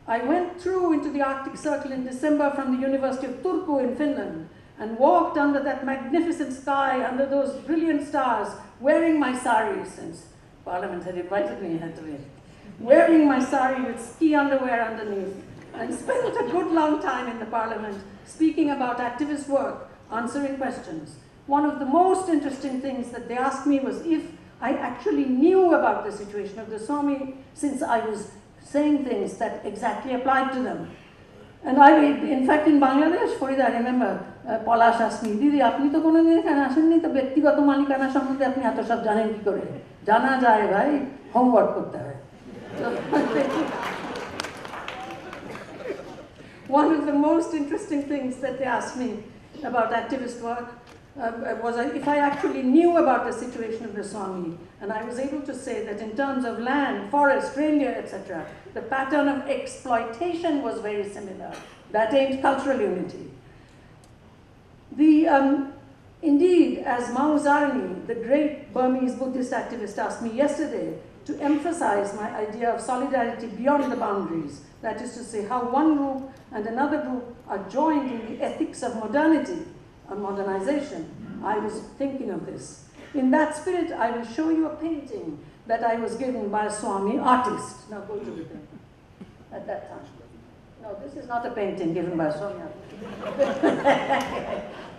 I went through into the Arctic Circle in December from the University of Turku in Finland and walked under that magnificent sky, under those brilliant stars, wearing my sari, since Parliament had invited me, I had to wear it. Wearing my sari with ski underwear underneath, and spent a good long time in the Parliament speaking about activist work, answering questions. One of the most interesting things that they asked me was if I actually knew about the situation of the Swami, since I was saying things that exactly applied to them. And in fact, in Bangladesh, Farid, I remember, Palash asked me, Didi, apni to kono din ekhane ashenni, to byaktigoto malikana সম্বন্ধে আপনি এত সব জানেন কি করে? জানা যায় ভাই, homework করতে হয়. One of the most interesting things that they asked me about activist work was if I actually knew about the situation of the Swami, and I was able to say that in terms of land, forest, reindeer, etc., the pattern of exploitation was very similar. That ain't cultural unity. Indeed, as Mao Zarni, the great Burmese Buddhist activist, asked me yesterday to emphasize my idea of solidarity beyond the boundaries, that is to say, how one group and another group are joined in the ethics of modernity, on modernization. I was thinking of this. In that spirit, I will show you a painting that I was given by a Swami artist. Now go to the thing. At that time. No, this is not a painting given by a Swami artist.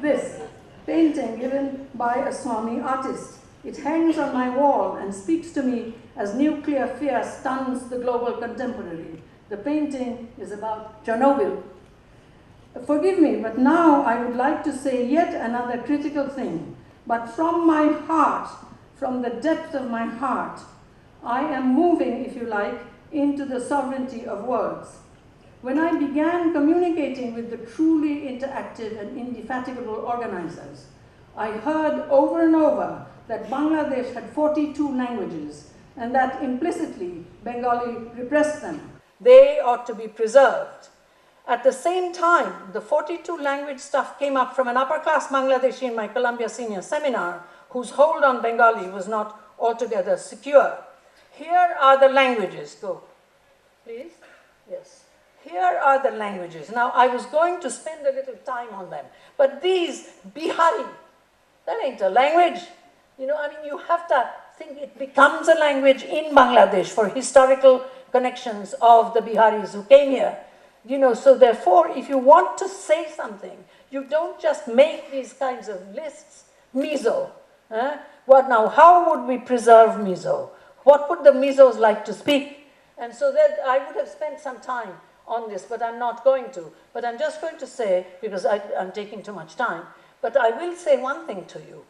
This painting given by a Swami artist. It hangs on my wall and speaks to me as nuclear fear stuns the global contemporary. The painting is about Chernobyl. Forgive me, but now I would like to say yet another critical thing. But from my heart, from the depth of my heart, I am moving, if you like, into the sovereignty of words. When I began communicating with the truly interactive and indefatigable organizers, I heard over and over that Bangladesh had 42 languages and that implicitly Bengali repressed them. They ought to be preserved. At the same time, the 42 language stuff came up from an upper class Bangladeshi in my Columbia Senior Seminar, whose hold on Bengali was not altogether secure. Here are the languages. Go, please. Yes. Here are the languages. Now, I was going to spend a little time on them, but these, Bihari, that ain't a language. You know, I mean, you have to think it becomes a language in Bangladesh for historical connections of the Biharis who came here. You know, so therefore, if you want to say something, you don't just make these kinds of lists. Mizo. What now? How would we preserve Mizo? What would the Mizos like to speak? And so that I would have spent some time on this, but I'm not going to. But I'm just going to say, because I'm taking too much time, but I will say one thing to you,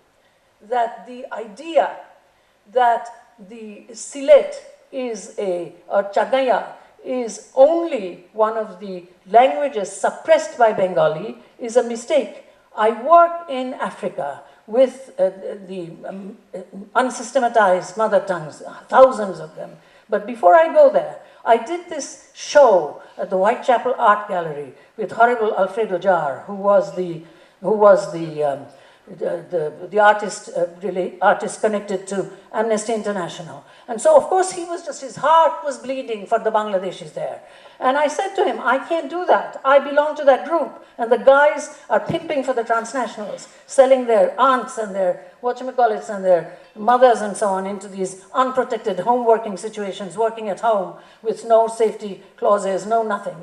that the idea that the Silet is or Chagaya is only one of the languages suppressed by Bengali is a mistake. I work in Africa with the unsystematized mother tongues, thousands of them. But before I go there, I did this show at the Whitechapel Art Gallery with horrible Alfredo Jar, who was the artist connected to Amnesty International. And so, of course, his heart was bleeding for the Bangladeshis there. And I said to him, I can't do that. I belong to that group. And the guys are pimping for the transnationals, selling their aunts and their whatchamacallits and their mothers and so on into these unprotected home working situations, working at home with no safety clauses, no nothing.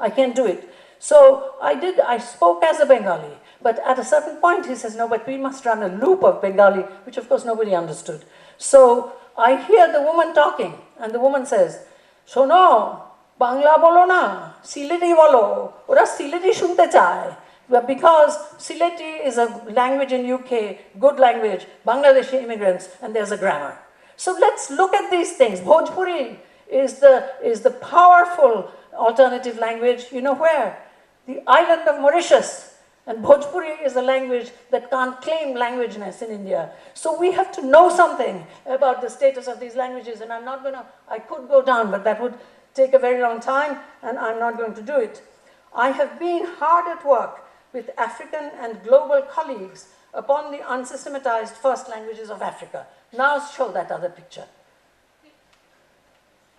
I can't do it. So I spoke as a Bengali. But at a certain point, he says, no, but we must run a loop of Bengali, which of course nobody understood. So I hear the woman talking, and the woman says, Shono, Bangla bolo na, Sileti bolo, ora Sileti shunte chaye. Because Sileti is a language in UK, good language, Bangladeshi immigrants, and there's a grammar. So let's look at these things. Bhojpuri is the powerful alternative language, you know where? The island of Mauritius. And Bhojpuri is a language that can't claim languageness in India. So we have to know something about the status of these languages, and I could go down, but that would take a very long time, and I'm not going to do it. I have been hard at work with African and global colleagues upon the unsystematized first languages of Africa. Now show that other picture.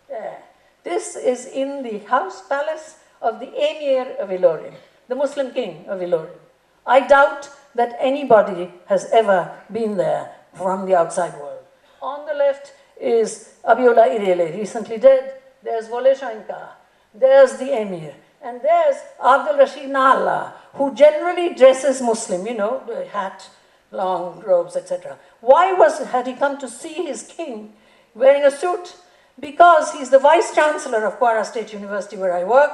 Yeah. This is in the house palace of the Emir of Ilorin, the Muslim king of Ilorin. I doubt that anybody has ever been there from the outside world. On the left is Abiola Irele, recently dead. There's Vole Shoinka. There's the Emir. And there's Abdul Rashid Nalla, who generally dresses Muslim, you know, the hat, long robes, etc. Why had he come to see his king wearing a suit? Because he's the vice chancellor of Kwara State University where I work.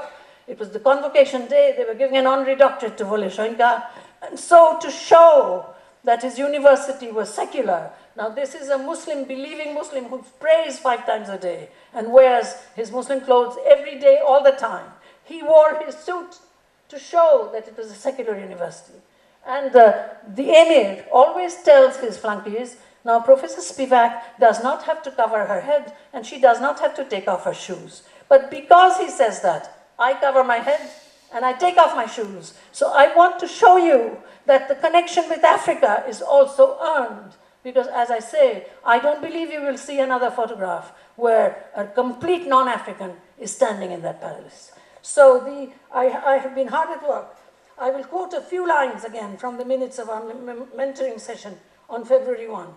It was the convocation day. They were giving an honorary doctorate to Vole Shoinka. And so to show that his university was secular. Now this is a Muslim, believing Muslim who prays 5 times a day and wears his Muslim clothes every day, all the time. He wore his suit to show that it was a secular university. And the emir always tells his flunkies, now Professor Spivak does not have to cover her head and she does not have to take off her shoes. But because he says that, I cover my head and I take off my shoes. So I want to show you that the connection with Africa is also earned. Because as I say, I don't believe you will see another photograph where a complete non-African is standing in that palace. So I have been hard at work. I will quote a few lines again from the minutes of our mentoring session on February 1.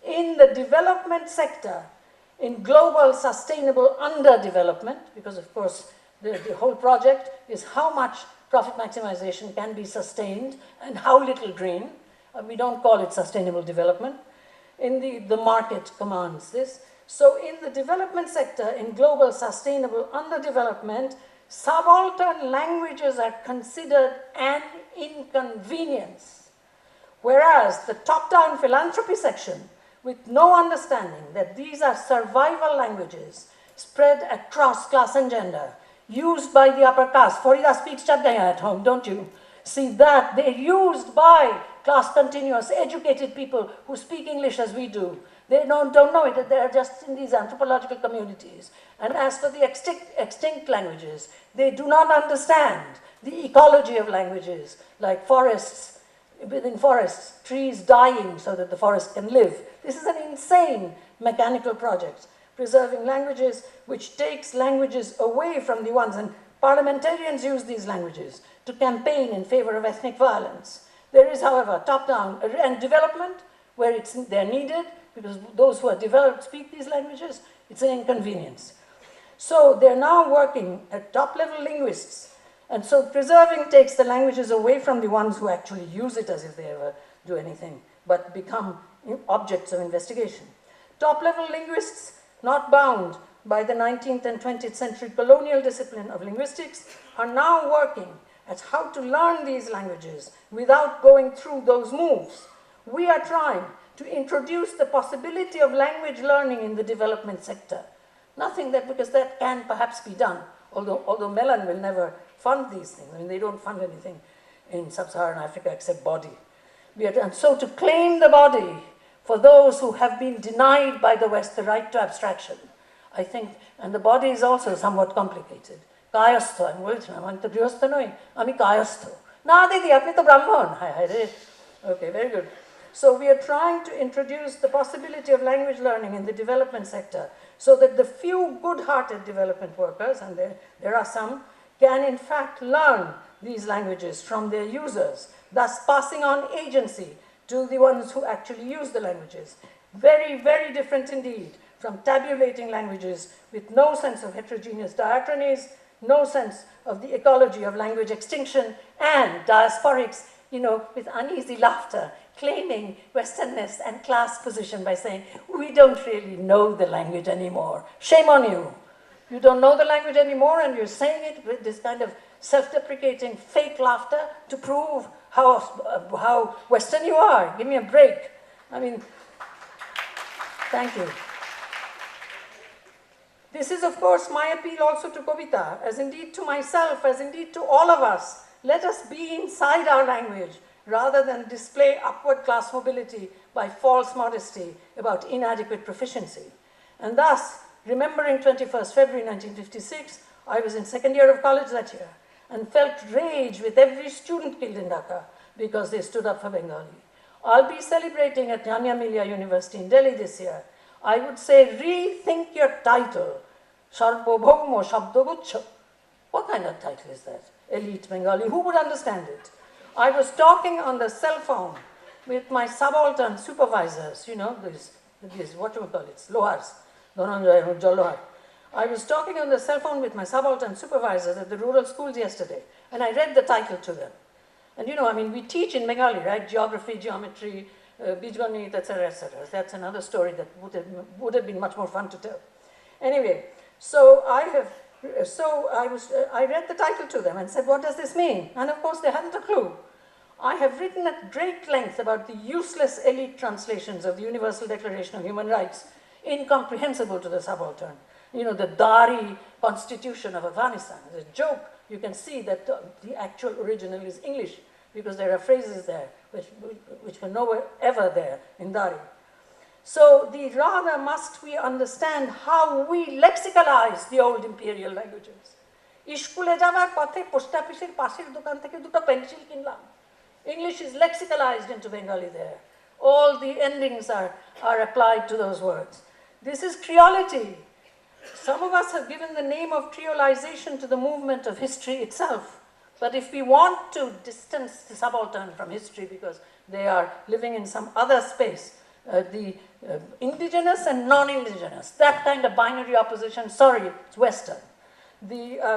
In the development sector, in global sustainable underdevelopment, because of course the whole project is how much profit maximization can be sustained and how little green. We don't call it sustainable development. In the market commands this. So in the development sector, in global sustainable underdevelopment, subaltern languages are considered an inconvenience, whereas the top-down philanthropy section, with no understanding that these are survival languages spread across class and gender, used by the upper caste. Farida speaks Chadgaya at home, don't you? See that they're used by class continuous, educated people who speak English as we do. They don't know it, they're just in these anthropological communities. And as for the extinct languages, they do not understand the ecology of languages, like forests, within forests, trees dying so that the forest can live. This is an insane mechanical project, preserving languages, which takes languages away from the ones, and parliamentarians use these languages to campaign in favor of ethnic violence. There is, however, top-down and development where they're needed, because those who are developed speak these languages. It's an inconvenience. So they're now working at top-level linguists, and so preserving takes the languages away from the ones who actually use it as if they ever do anything, but become objects of investigation. Top-level linguists, not bound by the 19th and 20th century colonial discipline of linguistics, are now working at how to learn these languages without going through those moves. We are trying to introduce the possibility of language learning in the development sector. Nothing that, because that can perhaps be done, although Mellon will never fund these things. I mean, they don't fund anything in sub-Saharan Africa except body. And so to claim the body for those who have been denied by the West the right to abstraction, I think, and the body is also somewhat complicated. Kayastho, I'm বলছিলাম, আমি তো গৃহস্থ নই, আমি কায়স্থ। না দিদি, আপনি তো ব্রাহ্মণ। Hi, okay, very good. So we are trying to introduce the possibility of language learning in the development sector so that the few good-hearted development workers, and there are some, can in fact learn these languages from their users, thus passing on agency to the ones who actually use the languages. Very, very different indeed from tabulating languages with no sense of heterogeneous diachronies, no sense of the ecology of language extinction, and diasporics, with uneasy laughter, claiming Westernness and class position by saying, we don't really know the language anymore. Shame on you. You don't know the language anymore, and you're saying it with this kind of self-deprecating fake laughter to prove how Western you are. Give me a break. I mean, thank you. This is, of course, my appeal also to Kavita, as indeed to myself, as indeed to all of us. Let us be inside our language rather than display upward class mobility by false modesty about inadequate proficiency. And thus, remembering 21st February 1956, I was in second year of college that year and felt rage with every student killed in Dhaka because they stood up for Bengali. I'll be celebrating at Jamia Millia University in Delhi this year. I would say, rethink your title. Sarvabhauma Shabdaguchha. What kind of title is that? Elite Bengali. Who would understand it? I was talking on the cell phone with my subaltern supervisors, these what do we call it? Lohars. I was talking on the cell phone with my subaltern supervisors at the rural schools yesterday, and I read the title to them. And we teach in Bengali, right? Geography, geometry, Bijganit, etc., etc. That's another story that would have been much more fun to tell. Anyway, so I read the title to them and said, what does this mean? And of course, they hadn't a clue. I have written at great length about the useless elite translations of the Universal Declaration of Human Rights, incomprehensible to the subaltern. The Dari constitution of Afghanistan is a joke. You can see that the actual original is English because there are phrases there which were nowhere ever there in Dari. So rather must we understand how we lexicalize the old imperial languages. Iskule jabar pothe post officer pasher dokan theke duto pencil kinlam. English is lexicalized into Bengali there. All the endings are applied to those words. This is creolity. Some of us have given the name of creolization to the movement of history itself. But if we want to distance the subaltern from history because they are living in some other space, the indigenous and non-indigenous, that kind of binary opposition, sorry, it's Western.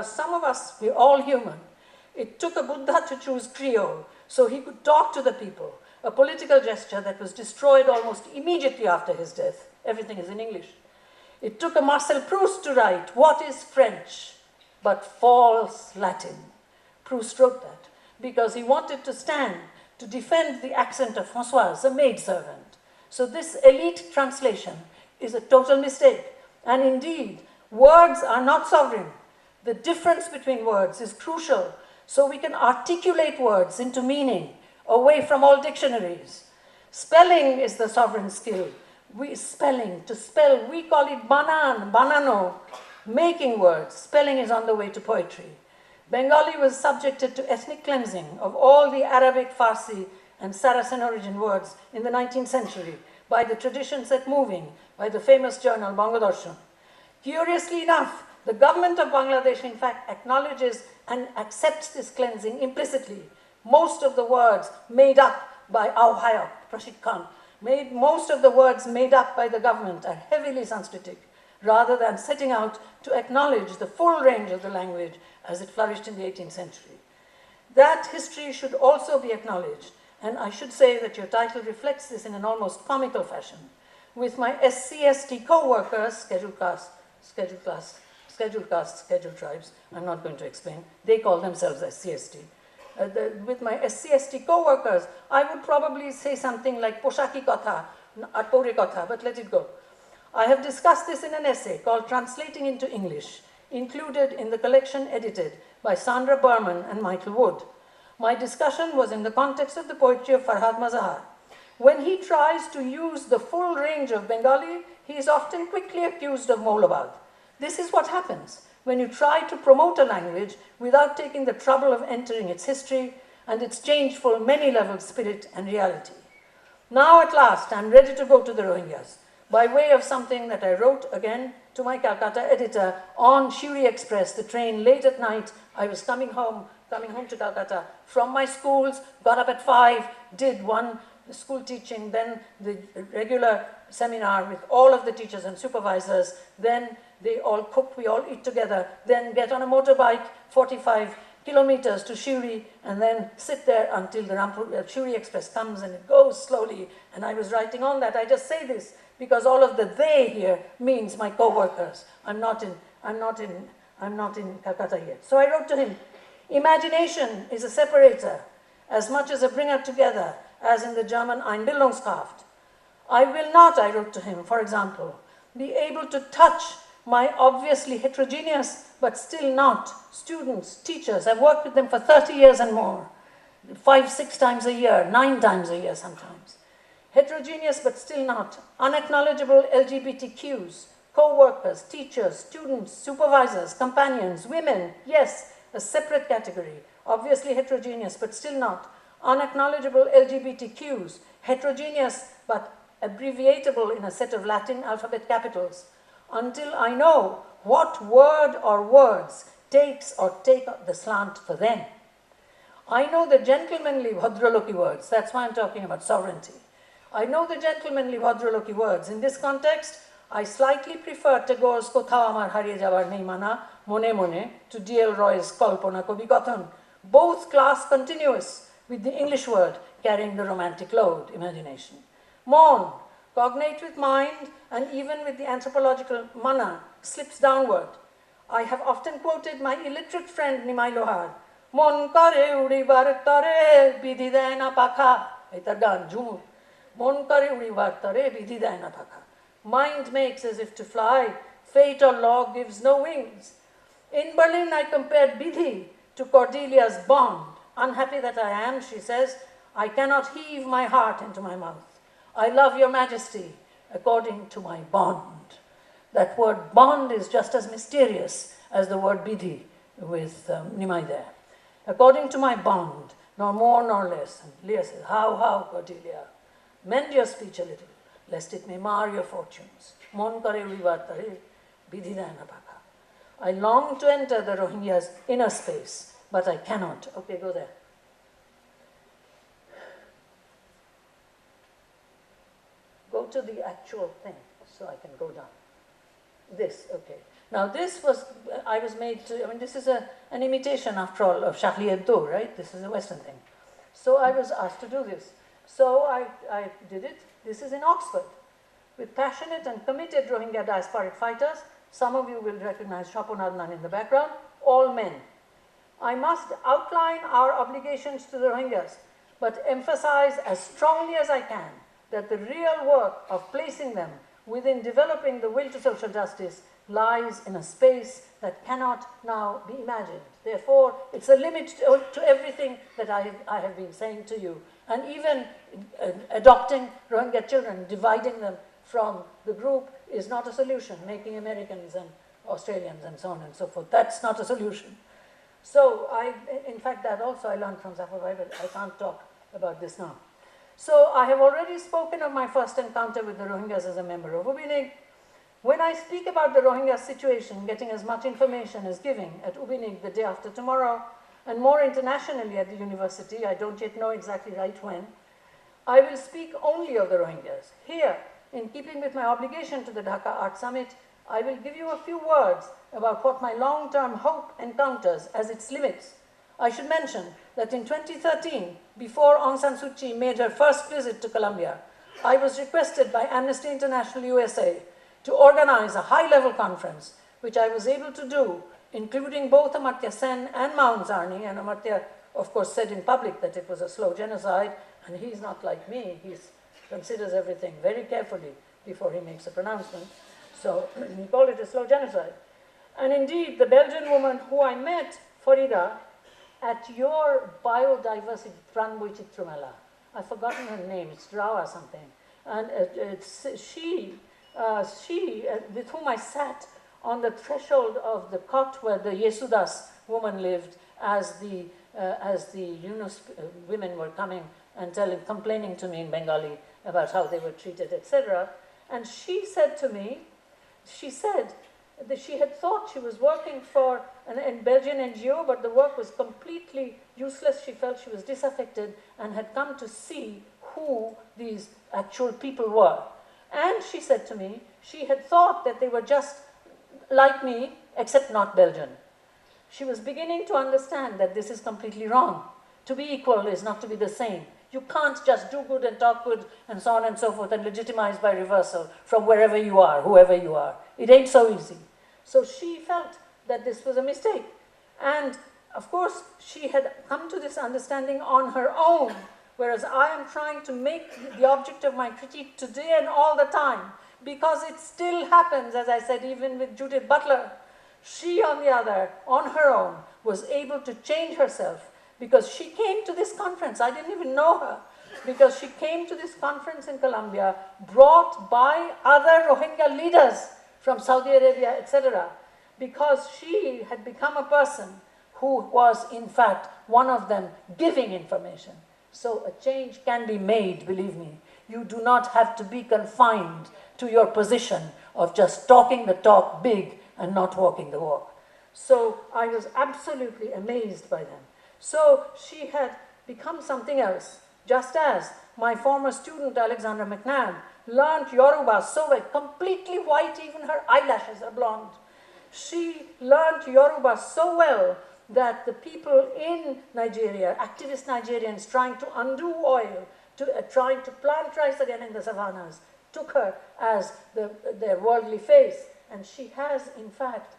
Some of us, we're all human. It took a Buddha to choose Creole so he could talk to the people, a political gesture that was destroyed almost immediately after his death. Everything is in English. It took a Marcel Proust to write, what is French? but false Latin. Proust wrote that because he wanted to stand to defend the accent of Françoise, a maidservant. So this elite translation is a total mistake. And indeed, words are not sovereign. The difference between words is crucial, so we can articulate words into meaning away from all dictionaries. Spelling is the sovereign skill. To spell, we call it banan, banano, making words. Spelling is on the way to poetry. Bengali was subjected to ethnic cleansing of all the Arabic, Farsi, and Saracen origin words in the 19th century by the tradition set moving by the famous journal Bangadorshan. Curiously enough, the government of Bangladesh, in fact, acknowledges and accepts this cleansing implicitly. Most of the words made up by Auhayok, Prashid Khan, most of the words made up by the government are heavily Sanskritic, rather than setting out to acknowledge the full range of the language as it flourished in the 18th century. That history should also be acknowledged, and I should say that your title reflects this in an almost comical fashion. With my SC/ST co-workers, scheduled tribes, I'm not going to explain, they call themselves SC/ST. With my SC/ST co-workers, I would probably say something like Poshaki Kotha, Atpore Kotha, but let it go. I have discussed this in an essay called Translating into English, included in the collection edited by Sandra Berman and Michael Wood. My discussion was in the context of the poetry of Farhad Mazahar. When he tries to use the full range of Bengali, he is often quickly accused of Maulabad. This is what happens when you try to promote a language without taking the trouble of entering its history and its changeful many-level spirit and reality. Now at last, I'm ready to go to the Rohingyas by way of something that I wrote again to my Calcutta editor on Shuri Express, the train late at night. I was coming home to Calcutta from my schools, got up at 5, did one school teaching, then the regular seminar with all of the teachers and supervisors, then they all cook, we all eat together, then get on a motorbike 45 kilometers to Shuri, and then sit there until the Shuri Express comes and it goes slowly. And I was writing on that. I just say this because all of the they here means my co-workers. I'm not in Calcutta yet. So I wrote to him, imagination is a separator as much as a bringer together as in the German Einbildungskraft. I will not, I wrote to him, for example, be able to touch my obviously heterogeneous, but still not, students, teachers. I've worked with them for 30 years and more, 5, 6 times a year, 9 times a year sometimes. Heterogeneous, but still not, unacknowledgeable LGBTQs, co-workers, teachers, students, supervisors, companions, women, yes, a separate category, obviously heterogeneous, but still not, unacknowledgeable LGBTQs, heterogeneous, but abbreviatable in a set of Latin alphabet capitals, until I know what word or words takes or take the slant for them. I know the gentlemanly Bhadraloki words, that's why I'm talking about sovereignty. I know the gentlemanly Bhadraloki words. In this context, I slightly prefer Tagore's Kothao Amar Hariye Jabar Nei Mana, Mone Mone, to D.L. Roy's Kalpana Kabi Kathan, both class continuous with the English word carrying the romantic load, imagination. Mon, cognate with mind, and even with the anthropological mana, slips downward. I have often quoted my illiterate friend Nimai Lohar, Mon kare uribar tare bidhi deয় না পাখা, এটা গান ঝুমুর, Mon kare uribar tare bidhi deয় না পাখা. Mind makes as if to fly, fate or law gives no wings. In Berlin, I compared Bidhi to Cordelia's bond. Unhappy that I am, she says, I cannot heave my heart into my mouth. I love your majesty according to my bond. That word bond is just as mysterious as the word Bidhi with Nimai there. According to my bond, nor more nor less. And Leah says, how, Cordelia? Mend your speech a little, lest it may mar your fortunes. Mon kare uribar tare, Bidhi deয় না পাখা. I long to enter the Rohingyas' inner space, but I cannot. Okay, go there. Go to the actual thing, so I can go down. This, okay. Now this was, I was made to, I mean, this is an imitation, after all, of Charlie Hebdo, right? This is a Western thing. So I was asked to do this. So I did it. This is in Oxford, with passionate and committed Rohingya diasporic fighters. Some of you will recognize Shapoon Adnan in the background. all men. I must outline our obligations to the Rohingyas, but emphasize as strongly as I can that the real work of placing them within developing the will to social justice lies in a space that cannot now be imagined. Therefore, it's a limit to everything that I have been saying to you. And even adopting Rohingya children, dividing them from the group is not a solution, making Americans and Australians and so on and so forth. That's not a solution. So in fact, that also I learned from Safarbai, but I can't talk about this now. So I have already spoken of my first encounter with the Rohingyas as a member of Ubinig. When I speak about the Rohingya situation, getting as much information as giving at Ubinig the day after tomorrow, and more internationally at the university, I don't yet know exactly right when, I will speak only of the Rohingyas. Here, in keeping with my obligation to the Dhaka Art Summit, I will give you a few words about what my long-term hope encounters as its limits. I should mention that in 2013, before Aung San Suu Kyi made her first visit to Colombia, I was requested by Amnesty International USA to organize a high-level conference, which I was able to do, including both Amartya Sen and Maung Zarni. And Amartya, of course, said in public that it was a slow genocide, and he's not like me. He considers everything very carefully before he makes a pronouncement. So he called it a slow genocide. And indeed, the Belgian woman who I met, Farida, at your biodiversity Pranbui Chitramela, I've forgotten her name, it's Rawa something, and she with whom I sat on the threshold of the cot where the Yesudas woman lived as the Yunus women were coming and complaining to me in Bengali about how they were treated, etc. And she said to me, she said that she had thought she was working for a Belgian NGO, but the work was completely useless. She felt she was disaffected and had come to see who these actual people were. And she said to me, she had thought that they were just like me, except not Belgian. She was beginning to understand that this is completely wrong. To be equal is not to be the same. You can't just do good and talk good and so on and so forth and legitimize by reversal from wherever you are, whoever you are. It ain't so easy. So she felt that this was a mistake. And of course, she had come to this understanding on her own, whereas I am trying to make the object of my critique today and all the time, because it still happens, as I said, even with Judith Butler. She, on the other, on her own, was able to change herself because she came to this conference. I didn't even know her, because she came to this conference in Colombia brought by other Rohingya leaders from Saudi Arabia, etc., because she had become a person who was, in fact, one of them giving information. So a change can be made, believe me. You do not have to be confined to your position of just talking the talk big and not walking the walk. So I was absolutely amazed by them. So she had become something else, just as my former student, Alexandra McNabb, learned Yoruba so well, completely white, even her eyelashes are blonde. She learned Yoruba so well that the people in Nigeria, activist Nigerians trying to undo oil, trying to plant rice again in the savannas, took her as their worldly face. And she has, in fact,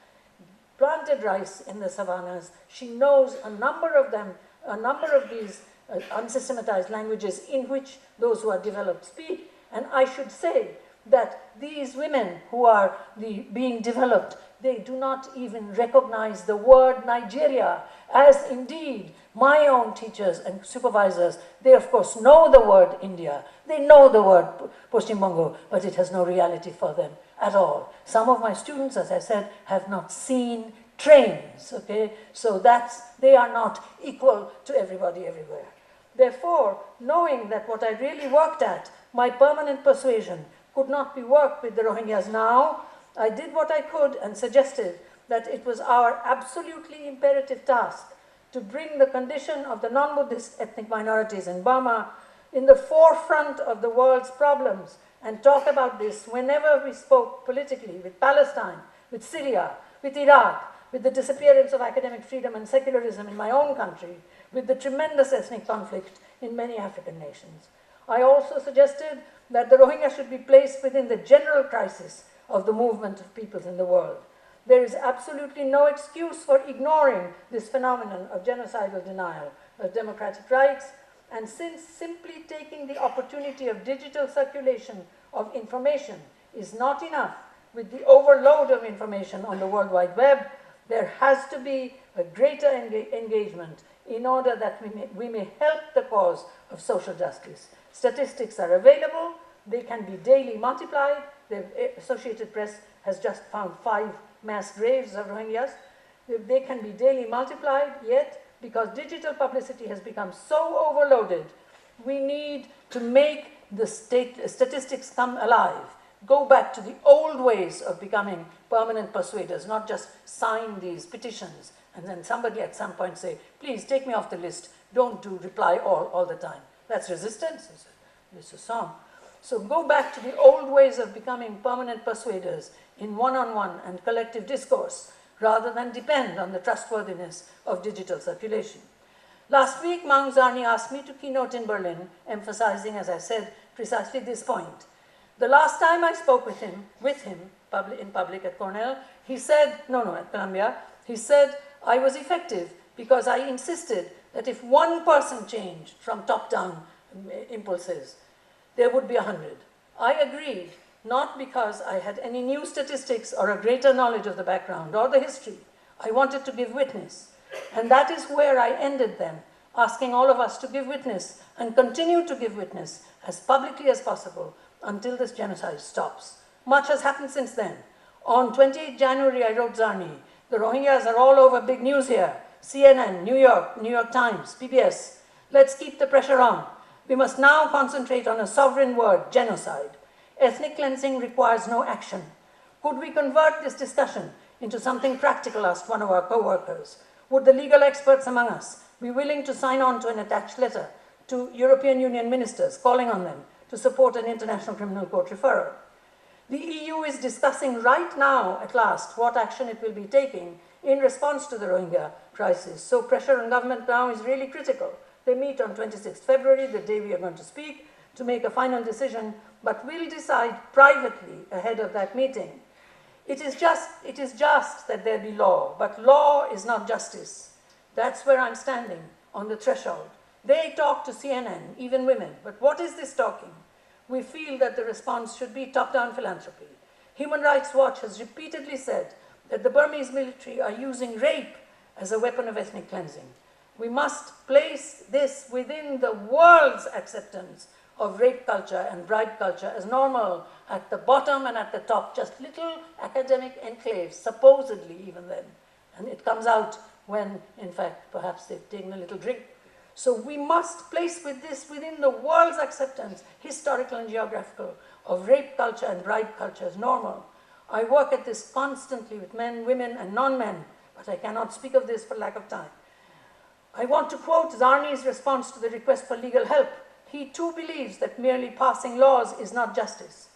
planted rice in the savannas. She knows a number of them, a number of these unsystematized languages in which those who are developed speak. And I should say that these women who are being developed, they do not even recognize the word Nigeria, as indeed my own teachers and supervisors, they of course know the word India, they know the word Poshim Bongo, but it has no reality for them at all. Some of my students, as I said, have not seen trains, okay? So they are not equal to everybody everywhere. Therefore, knowing that what I really worked at, my permanent persuasion, could not be worked with the Rohingyas now, I did what I could and suggested that it was our absolutely imperative task to bring the condition of the non-Buddhist ethnic minorities in Burma in the forefront of the world's problems and talk about this whenever we spoke politically with Palestine, with Syria, with Iraq, with the disappearance of academic freedom and secularism in my own country, with the tremendous ethnic conflict in many African nations. I also suggested that the Rohingya should be placed within the general crisis of the movement of peoples in the world. There is absolutely no excuse for ignoring this phenomenon of genocidal denial of democratic rights, and since simply taking the opportunity of digital circulation of information is not enough with the overload of information on the World Wide Web, there has to be a greater engagement in order that we may help the cause of social justice. Statistics are available, they can be daily multiplied. The Associated Press has just found 5 mass graves of Rohingyas. They can be daily multiplied, yet because digital publicity has become so overloaded, we need to make the statistics come alive. Go back to the old ways of becoming permanent persuaders, not just sign these petitions and then somebody at some point say, please take me off the list, don't do reply all the time. That's resistance, it's a song. So go back to the old ways of becoming permanent persuaders in one-on-one and collective discourse, rather than depend on the trustworthiness of digital circulation. Last week, Maung Zarni asked me to keynote in Berlin, emphasizing, as I said, precisely this point. The last time I spoke with him in public at Cornell, he said, at Columbia, he said, I was effective because I insisted that if one person changed from top-down impulses, there would be 100. I agreed, not because I had any new statistics or a greater knowledge of the background or the history. I wanted to give witness. And that is where I ended them, asking all of us to give witness and continue to give witness as publicly as possible until this genocide stops. Much has happened since then. On 28 January, I wrote Zarni, the Rohingyas are all over big news here. CNN, New York Times, PBS. Let's keep the pressure on. We must now concentrate on a sovereign word, genocide. Ethnic cleansing requires no action. Could we convert this discussion into something practical, asked one of our co-workers. Would the legal experts among us be willing to sign on to an attached letter to European Union ministers calling on them to support an International Criminal Court referral? The EU is discussing right now, at last, what action it will be taking in response to the Rohingya crisis. So pressure on government now is really critical. They meet on 26th February, the day we are going to speak, to make a final decision, but we'll decide privately ahead of that meeting. It is just that there be law, but law is not justice. That's where I'm standing, on the threshold. They talk to CNN, even women, but what is this talking? We feel that the response should be top-down philanthropy. Human Rights Watch has repeatedly said that the Burmese military are using rape as a weapon of ethnic cleansing. We must place this within the world's acceptance of rape culture and bribe culture as normal at the bottom and at the top, just little academic enclaves, supposedly even then. And it comes out when, in fact, perhaps they've taken a little drink. So we must place this within the world's acceptance, historical and geographical, of rape culture and bribe culture as normal. I work at this constantly with men, women, and non-men, but I cannot speak of this for lack of time. I want to quote Zarni's response to the request for legal help. He too believes that merely passing laws is not justice.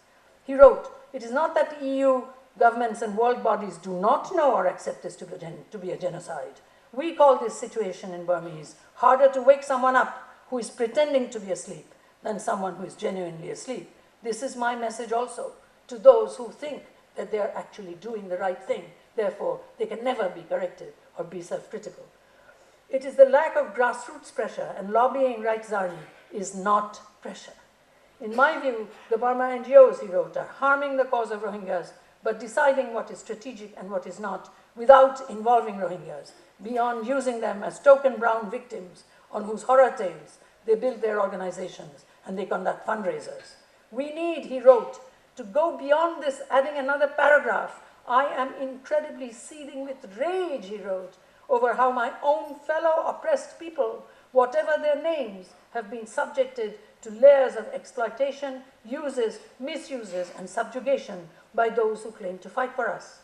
He wrote, "It is not that EU governments and world bodies do not know or accept this to be a genocide. We call this situation in Burmese harder to wake someone up who is pretending to be asleep than someone who is genuinely asleep. This is my message also to those who think that they are actually doing the right thing. Therefore, they can never be corrected or be self-critical. It is the lack of grassroots pressure, and lobbying, writes Zarni, is not pressure. In my view, the Burma NGOs, he wrote, are harming the cause of Rohingyas, but deciding what is strategic and what is not without involving Rohingyas, beyond using them as token brown victims on whose horror tales they build their organizations and they conduct fundraisers. We need, he wrote, to go beyond this, adding another paragraph. I am incredibly seething with rage, he wrote, over how my own fellow oppressed people, whatever their names, have been subjected to layers of exploitation, uses, misuses, and subjugation by those who claim to fight for us.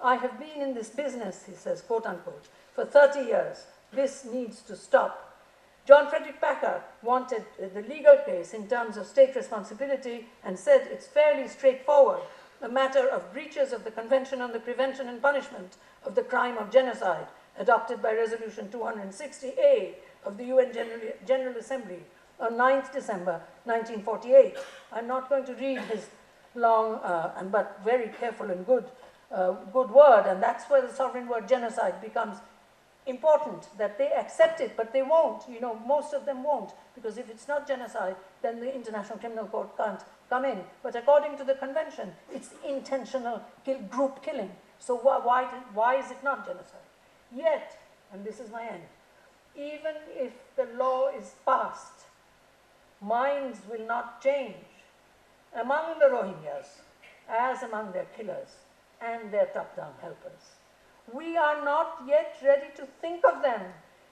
I have been in this business, he says, quote unquote, for 30 years. This needs to stop. John Frederick Packer wanted the legal case in terms of state responsibility and said it's fairly straightforward, a matter of breaches of the Convention on the Prevention and Punishment of the Crime of Genocide, adopted by Resolution 260A of the UN General Assembly on 9th December 1948. I'm not going to read his long but very careful and good good word, and that's where the sovereign word genocide becomes important, that they accept it, but they won't. You know, most of them won't, because if it's not genocide, then the International Criminal Court can't come in. But according to the convention, it's intentional group killing. So why is it not genocide? Yet, and this is my end, even if the law is passed, minds will not change among the Rohingyas as among their killers and their top-down helpers. We are not yet ready to think of them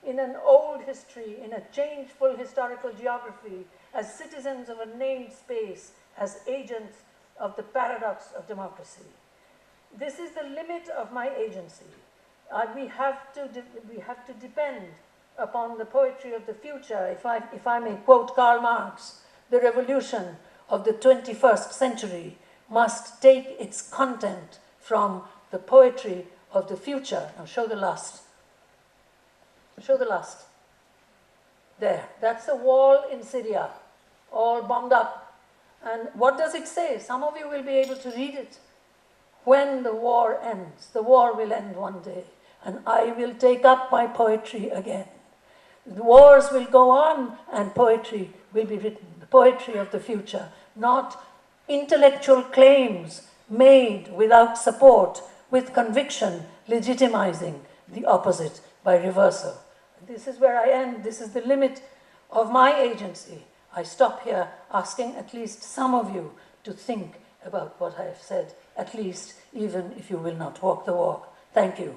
in an old history, in a changeful historical geography, as citizens of a named space, as agents of the paradox of democracy. This is the limit of my agency. We have to depend upon the poetry of the future. If I may quote Karl Marx, the revolution of the 21st century must take its content from the poetry of the future. Now show the last. Show the last. There, that's the wall in Syria, all bombed up. And what does it say? Some of you will be able to read it. When the war ends, the war will end one day, and I will take up my poetry again. The wars will go on, and poetry will be written, the poetry of the future, not intellectual claims made without support, with conviction, legitimizing the opposite by reversal. This is where I end. This is the limit of my agency. I stop here asking at least some of you to think about what I have said, at least even if you will not walk the walk. Thank you.